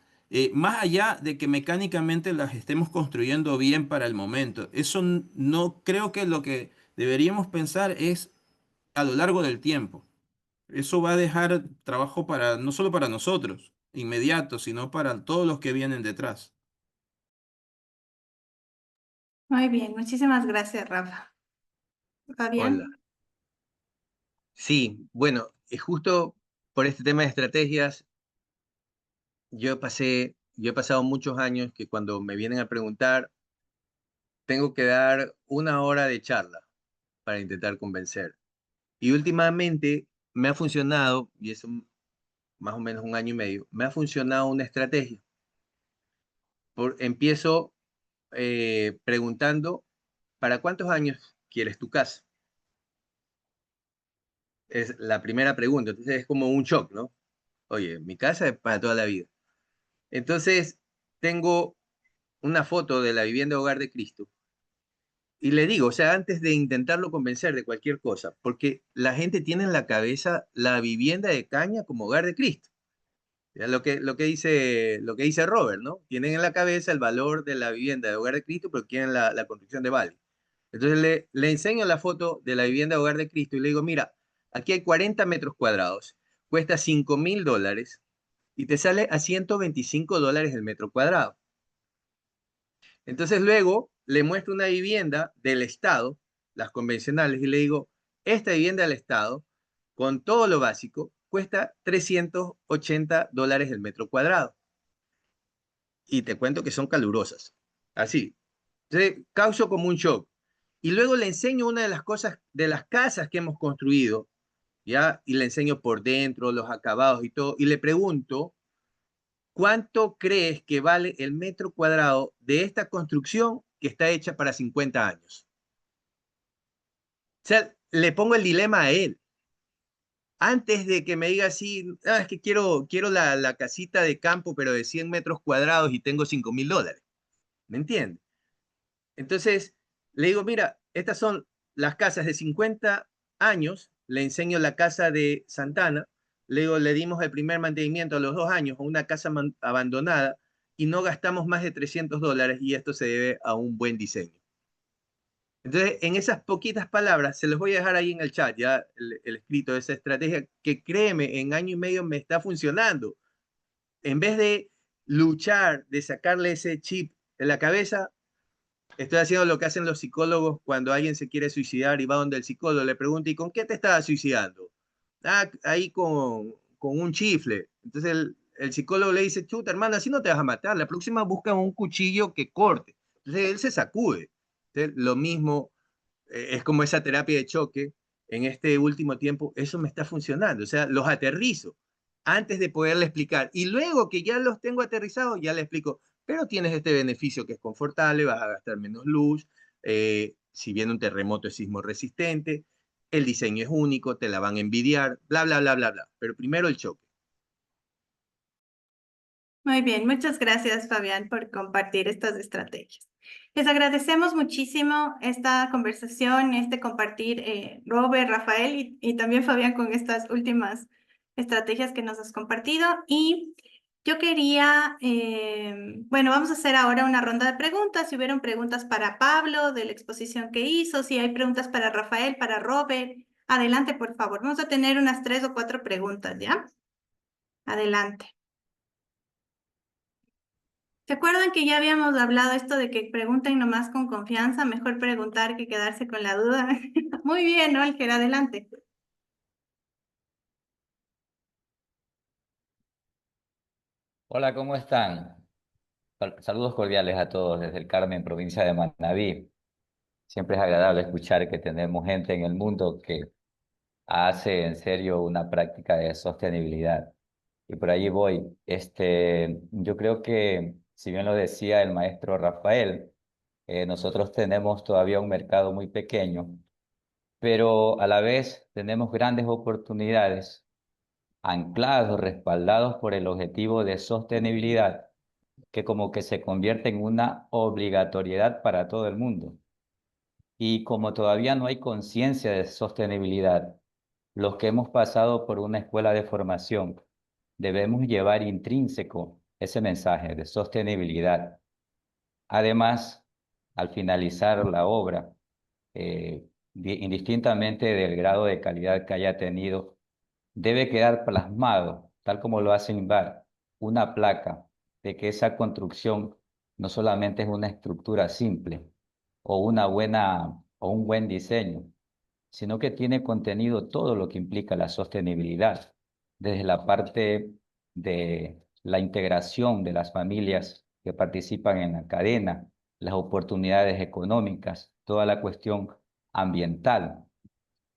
Más allá de que mecánicamente las estemos construyendo bien para el momento. Eso no creo que lo que deberíamos pensar es a lo largo del tiempo. Eso va a dejar trabajo para no solo para nosotros, inmediato, sino para todos los que vienen detrás. Muy bien, muchísimas gracias, Rafa. Fabián. Hola. Sí, bueno, justo por este tema de estrategias, yo he pasado muchos años que cuando me vienen a preguntar, tengo que dar 1 hora de charla para intentar convencer. Y últimamente me ha funcionado, y es más o menos 1 año y medio, me ha funcionado una estrategia. Empiezo preguntando, ¿para cuántos años quieres tu casa? Es la primera pregunta, entonces es como un shock, ¿no? Oye, mi casa es para toda la vida. Entonces, tengo una foto de la vivienda Hogar de Cristo y le digo, o sea, antes de intentarlo convencer de cualquier cosa, porque la gente tiene en la cabeza la vivienda de caña como Hogar de Cristo. Ya lo que dice Robert, ¿no? Tienen en la cabeza el valor de la vivienda de Hogar de Cristo, pero quieren la construcción de Bali. Entonces le enseño la foto de la vivienda de Hogar de Cristo y le digo, mira, aquí hay 40 metros cuadrados, cuesta $5.000 y te sale a $125 el metro cuadrado. Entonces luego le muestro una vivienda del Estado, las convencionales, y le digo, esta vivienda del Estado, con todo lo básico, cuesta $380 el metro cuadrado. Y te cuento que son calurosas. Así. Entonces, causo como un shock. Y luego le enseño una de las cosas, de las casas que hemos construido, ¿ya? Y le enseño por dentro, los acabados y todo. Y le pregunto, ¿cuánto crees que vale el metro cuadrado de esta construcción que está hecha para 50 años? O sea, le pongo el dilema a él. Antes de que me diga así, es que quiero la casita de campo, pero de 100 metros cuadrados y tengo $5.000. ¿Me entiendes? Entonces, le digo, mira, estas son las casas de 50 años, le enseño la casa de Santana, le digo, le dimos el primer mantenimiento a los 2 años a una casa abandonada y no gastamos más de $300 y esto se debe a un buen diseño. Entonces, en esas poquitas palabras, se los voy a dejar ahí en el chat, ya el escrito de esa estrategia, que créeme, en año y medio me está funcionando. En vez de luchar, de sacarle ese chip de la cabeza, estoy haciendo lo que hacen los psicólogos cuando alguien se quiere suicidar y va donde el psicólogo le pregunta, ¿y con qué te estabas suicidando? Ah, ahí con un chifle. Entonces el psicólogo le dice, chuta, hermana, así no te vas a matar. La próxima busca un cuchillo que corte. Entonces él se sacude. Entonces, lo mismo es como esa terapia de choque. En este último tiempo, eso me está funcionando. O sea, los aterrizo antes de poderle explicar. Y luego que ya los tengo aterrizados, ya le explico, pero tienes este beneficio que es confortable, vas a gastar menos luz, si viene un terremoto es sismo resistente, el diseño es único, te la van a envidiar, bla, bla, bla, bla, bla. Pero primero el choque. Muy bien, muchas gracias, Fabián, por compartir estas estrategias. Les agradecemos muchísimo esta conversación, este compartir, Robert, Rafael y también Fabián con estas últimas estrategias que nos has compartido. Y yo quería, bueno, vamos a hacer ahora una ronda de preguntas. Si hubieron preguntas para Pablo de la exposición que hizo, si hay preguntas para Rafael, para Robert, adelante, por favor. Vamos a tener unas 3 o 4 preguntas, ¿ya? Adelante. ¿Se acuerdan que ya habíamos hablado esto de que pregunten nomás con confianza? Mejor preguntar que quedarse con la duda. Muy bien, Olger, adelante. Hola, ¿cómo están? Saludos cordiales a todos desde el Carmen, provincia de Manabí. Siempre es agradable escuchar que tenemos gente en el mundo que hace en serio una práctica de sostenibilidad. Y por allí voy. Yo creo que, si bien lo decía el maestro Rafael, nosotros tenemos todavía un mercado muy pequeño, pero a la vez tenemos grandes oportunidades anclados, respaldados por el objetivo de sostenibilidad, que como que se convierte en una obligatoriedad para todo el mundo. Y como todavía no hay conciencia de sostenibilidad, los que hemos pasado por una escuela de formación debemos llevar intrínseco ese mensaje de sostenibilidad. Además, al finalizar la obra, indistintamente del grado de calidad que haya tenido, debe quedar plasmado, tal como lo hace INVAR, una placa de que esa construcción no solamente es una estructura simple o un buen diseño, sino que tiene contenido todo lo que implica la sostenibilidad, desde la parte de la integración de las familias que participan en la cadena, las oportunidades económicas, toda la cuestión ambiental.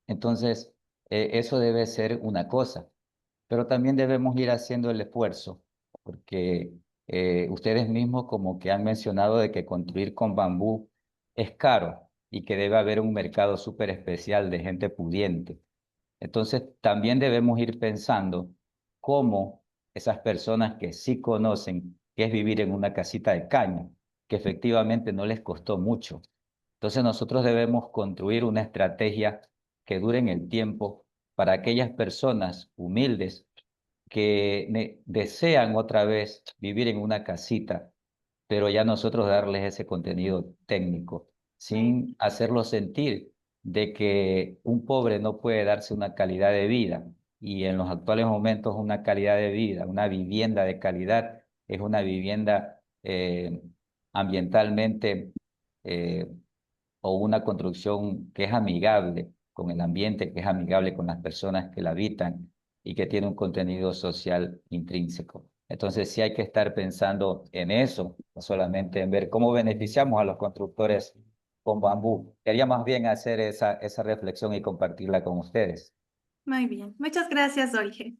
Entonces, eso debe ser una cosa, pero también debemos ir haciendo el esfuerzo, porque ustedes mismos como que han mencionado de que construir con bambú es caro y que debe haber un mercado súper especial de gente pudiente. Entonces, también debemos ir pensando cómo esas personas que sí conocen qué es vivir en una casita de caña, que efectivamente no les costó mucho. Entonces, nosotros debemos construir una estrategia que dure en el tiempo para aquellas personas humildes que desean otra vez vivir en una casita, pero ya nosotros darles ese contenido técnico, sin hacerlos sentir de que un pobre no puede darse una calidad de vida. Y en los actuales momentos una calidad de vida, una vivienda de calidad, es una vivienda ambientalmente eh, o una construcción que es amigable con el ambiente, que es amigable con las personas que la habitan y que tiene un contenido social intrínseco. Entonces sí hay que estar pensando en eso, no solamente en ver cómo beneficiamos a los constructores con bambú. Quería más bien hacer esa reflexión y compartirla con ustedes. Muy bien. Muchas gracias, Jorge.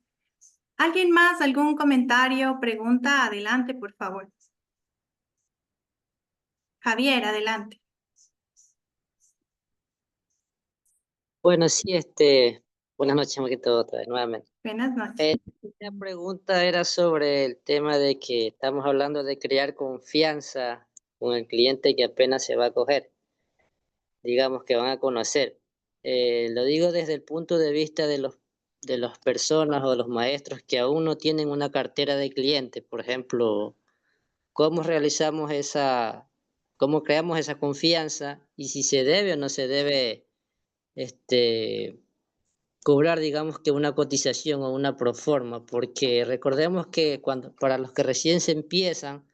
¿Alguien más? ¿Algún comentario, pregunta? Adelante, por favor. Javier, adelante. Bueno, sí, buenas noches, más que todo, otra vez, nuevamente. Buenas noches. La pregunta era sobre el tema de que estamos hablando de crear confianza con el cliente que apenas se va a coger, digamos que van a conocer. Lo digo desde el punto de vista de las personas o de los maestros que aún no tienen una cartera de clientes. Por ejemplo, ¿cómo realizamos cómo creamos esa confianza y si se debe o no se debe, cobrar, digamos que una cotización o una proforma? Porque recordemos que para los que recién se empiezan,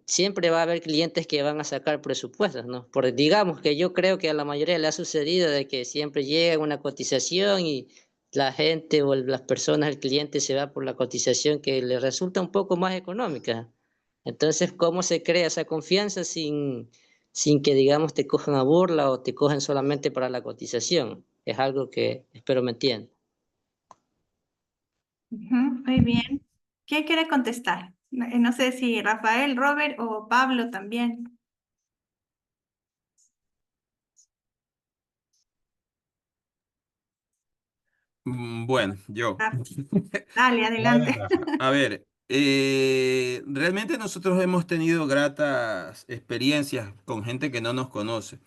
siempre va a haber clientes que van a sacar presupuestos, ¿no? Porque digamos que yo creo que a la mayoría le ha sucedido de que siempre llega una cotización y la gente o las personas, el cliente se va por la cotización que le resulta un poco más económica. Entonces, ¿cómo se crea esa confianza sin que, digamos, te cojan a burla o te cojan solamente para la cotización? Es algo que espero me entiendan. Muy bien. ¿Quién quiere contestar? No sé si Rafael, Robert o Pablo también. Bueno, yo. Dale, Dale, adelante. Rafa. A ver, realmente nosotros hemos tenido gratas experiencias con gente que no nos conoce.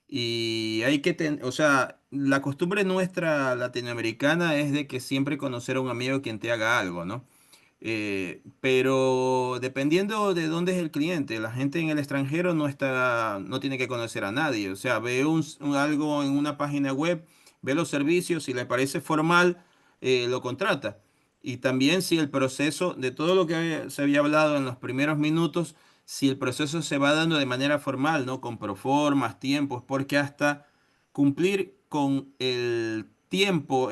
Y hay que tener, o sea, la costumbre nuestra latinoamericana es de que siempre conocer a un amigo quien te haga algo, ¿no? Pero dependiendo de dónde es el cliente, la gente en el extranjero no tiene que conocer a nadie. O sea, ve algo en una página web, ve los servicios, si le parece formal, lo contrata. Y también si el proceso, de todo lo que se había hablado en los primeros minutos, si el proceso se va dando de manera formal, ¿no? Con proformas, tiempos, porque hasta cumplir con el tiempo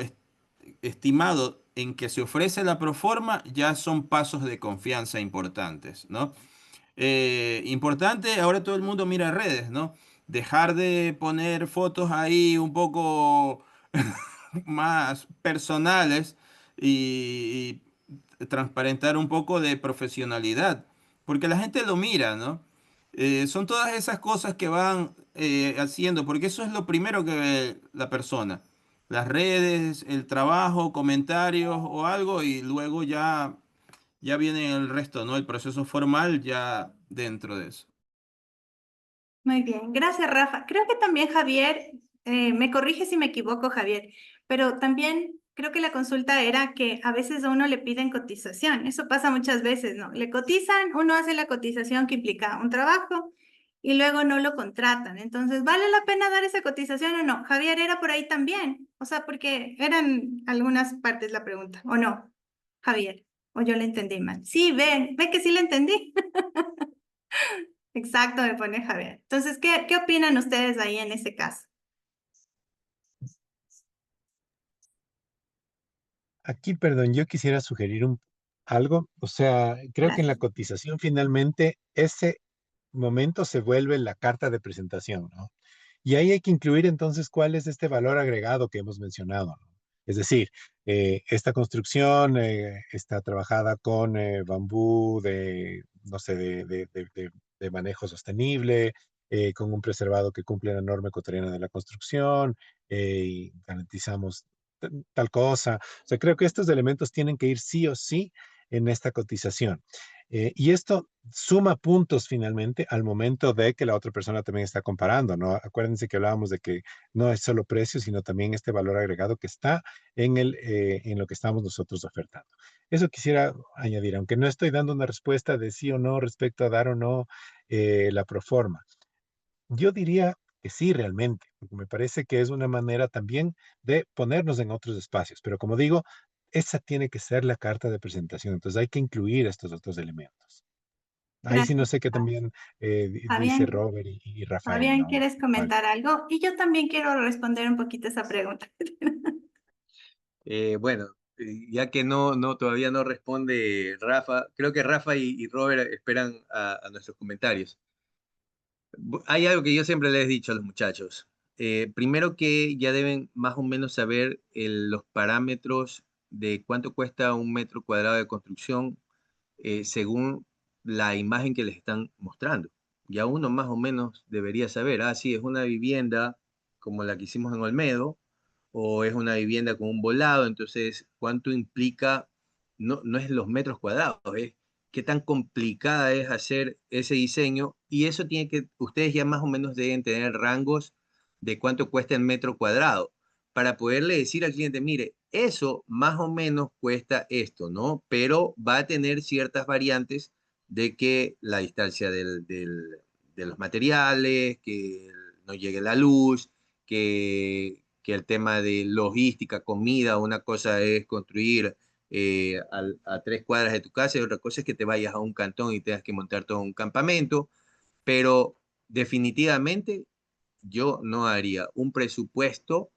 estimado en que se ofrece la proforma ya son pasos de confianza importantes, ¿no? Importante, ahora todo el mundo mira redes, ¿no? Dejar de poner fotos ahí un poco más personales y transparentar un poco de profesionalidad, porque la gente lo mira, ¿no? Son todas esas cosas que van haciendo, porque eso es lo primero que ve la persona. Las redes, el trabajo, comentarios o algo, y luego ya viene el resto, ¿no? El proceso formal ya dentro de eso. Muy bien, gracias, Rafa. Creo que también Javier, me corrige si me equivoco, Javier, pero también creo que la consulta era que a veces a uno le piden cotización. Eso pasa muchas veces, ¿no? Le cotizan, uno hace la cotización que implica un trabajo y luego no lo contratan. Entonces, ¿vale la pena dar esa cotización o no? Javier, era por ahí también. O sea, porque eran algunas partes la pregunta, ¿o no, Javier? O yo le entendí mal. Sí, ve que sí le entendí. Exacto, me pone Javier. Entonces, ¿qué opinan ustedes ahí en ese caso? Aquí, perdón, yo quisiera sugerir algo. O sea, creo que en la Gracias. cotización finalmente ese momento se vuelve la carta de presentación, ¿no? Y ahí hay que incluir entonces cuál es este valor agregado que hemos mencionado, ¿no? Es decir, esta construcción está trabajada con bambú no sé, de manejo sostenible, con un preservado que cumple la norma ecuatoriana de la construcción, y garantizamos tal cosa. O sea, creo que estos elementos tienen que ir sí o sí en esta cotización. Y esto suma puntos finalmente al momento de que la otra persona también está comparando, ¿no? Acuérdense que hablábamos de que no es solo precio, sino también este valor agregado que está en lo que estamos nosotros ofertando. Eso quisiera añadir, aunque no estoy dando una respuesta de sí o no respecto a dar o no la proforma. Yo diría que sí, realmente, porque me parece que es una manera también de ponernos en otros espacios. Pero como digo, esa tiene que ser la carta de presentación. Entonces hay que incluir estos otros elementos. Ahí sí no Gracias. sé qué también dice Fabián, Robert y Rafael, Fabián, ¿no? ¿quieres Vale. comentar algo? Y yo también quiero responder un poquito esa pregunta. Bueno, ya que todavía no responde Rafa, creo que Rafa y Robert esperan a nuestros comentarios. Hay algo que yo siempre les he dicho a los muchachos. Primero que ya deben más o menos saber los parámetros de cuánto cuesta un metro cuadrado de construcción según la imagen que les están mostrando. Ya uno más o menos debería saber, sí, es una vivienda como la que hicimos en Olmedo, o es una vivienda con un volado, entonces, ¿cuánto implica? No es los metros cuadrados, es qué tan complicada es hacer ese diseño, y eso ustedes ya más o menos deben tener rangos de cuánto cuesta el metro cuadrado, para poderle decir al cliente, mire, eso más o menos cuesta esto, ¿no? Pero va a tener ciertas variantes de que la distancia de los materiales, que no llegue la luz, que el tema de logística, comida, una cosa es construir a 3 cuadras de tu casa y otra cosa es que te vayas a un cantón y tengas que montar todo un campamento, pero definitivamente yo no haría un presupuesto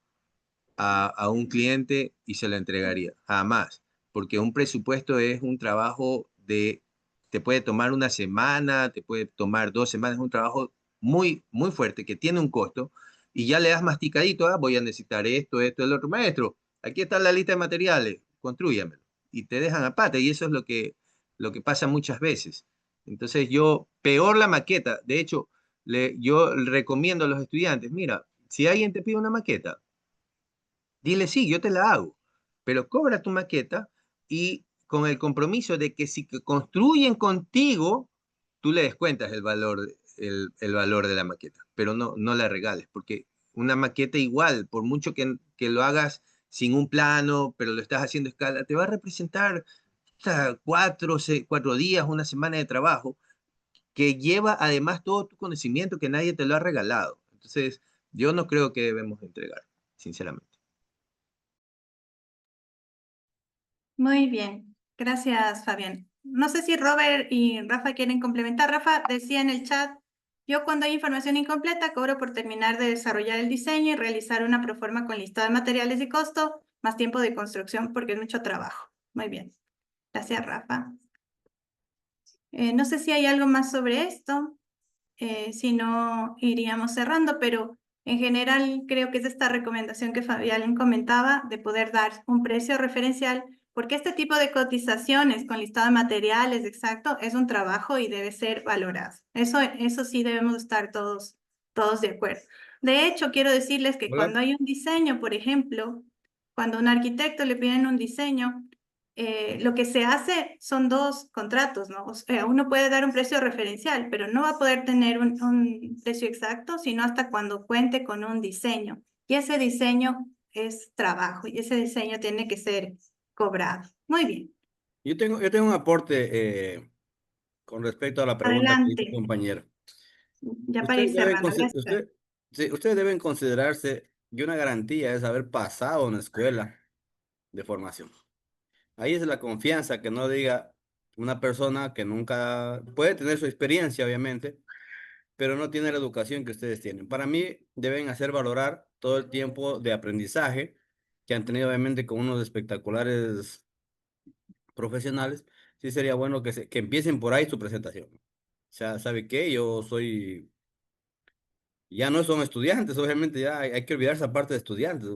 a un cliente y se lo entregaría, jamás, porque un presupuesto es un trabajo te puede tomar una semana, te puede tomar 2 semanas, es un trabajo muy, muy fuerte que tiene un costo y ya le das masticadito, voy a necesitar esto, esto, el otro maestro, aquí está la lista de materiales, constrúyamelo y te dejan a pata y eso es lo que pasa muchas veces. Entonces peor la maqueta, de hecho, yo recomiendo a los estudiantes, mira, si alguien te pide una maqueta, dile, sí, yo te la hago, pero cobra tu maqueta y con el compromiso de que si que construyen contigo, tú le descuentas el valor de la maqueta, pero no la regales, porque una maqueta igual, por mucho que lo hagas sin un plano, pero lo estás haciendo a escala, te va a representar 4 días, una semana de trabajo, que lleva además todo tu conocimiento que nadie te lo ha regalado. Entonces, yo no creo que debemos entregar, sinceramente. Muy bien, gracias, Fabián. No sé si Robert y Rafa quieren complementar. Rafa decía en el chat, yo cuando hay información incompleta cobro por terminar de desarrollar el diseño y realizar una proforma con listado de materiales y costo, más tiempo de construcción porque es mucho trabajo. Muy bien, gracias, Rafa. No sé si hay algo más sobre esto, si no iríamos cerrando, pero en general creo que es esta recomendación que Fabián comentaba de poder dar un precio referencial, porque este tipo de cotizaciones con listado de materiales exacto es un trabajo y debe ser valorado. Eso sí debemos estar todos de acuerdo. De hecho, quiero decirles que Hola. cuando hay un diseño, por ejemplo, cuando a un arquitecto le piden un diseño, lo que se hace son dos contratos, ¿no? O sea, uno puede dar un precio referencial, pero no va a poder tener un precio exacto, sino hasta cuando cuente con un diseño. Y ese diseño es trabajo y ese diseño tiene que ser cobrado. Muy bien, Yo tengo un aporte con respecto a la pregunta que hizo adelante. el compañero. Ya para ir Ustedes deben, cerrando, gracias. sí, ustedes deben considerarse que una garantía es haber pasado una escuela de formación. Ahí es la confianza que no diga una persona que nunca puede tener su experiencia, obviamente, pero no tiene la educación que ustedes tienen. Para mí, deben hacer valorar todo el tiempo de aprendizaje que han tenido, obviamente, con unos espectaculares profesionales. Sí sería bueno que empiecen por ahí su presentación. O sea, ¿sabe qué? Ya no son estudiantes, obviamente, ya hay que olvidar esa parte de estudiantes.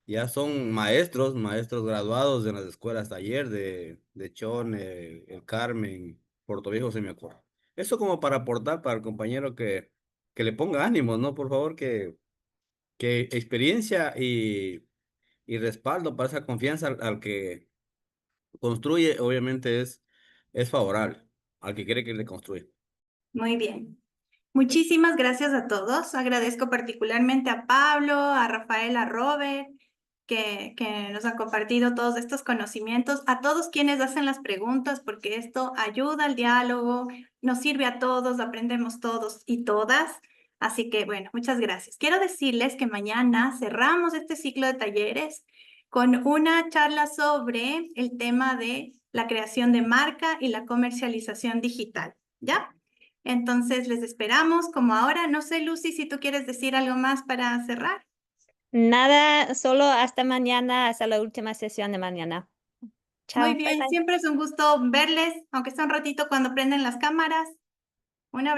Ya son maestros, maestros graduados de las escuelas taller de Chone, El Carmen, Puerto Viejo, se me acuerdo. Eso como para aportar para el compañero que le ponga ánimo, ¿no? Por favor, que experiencia y respaldo para esa confianza al que construye, obviamente es favorable. al que quiere que le construya. Muy bien. Muchísimas gracias a todos. Agradezco particularmente a Pablo, a Rafael, a Robert, que nos han compartido todos estos conocimientos, a todos quienes hacen las preguntas, porque esto ayuda al diálogo, nos sirve a todos, aprendemos todos y todas. Así que, bueno, muchas gracias. Quiero decirles que mañana cerramos este ciclo de talleres con una charla sobre el tema de la creación de marca y la comercialización digital, ¿ya? Entonces, les esperamos como ahora. No sé, Lucy, si tú quieres decir algo más para cerrar. Nada, solo hasta mañana, hasta la última sesión de mañana. Chao. Muy Bye, bien, bye. siempre es un gusto verles, aunque sea un ratito cuando prenden las cámaras. Un abrazo.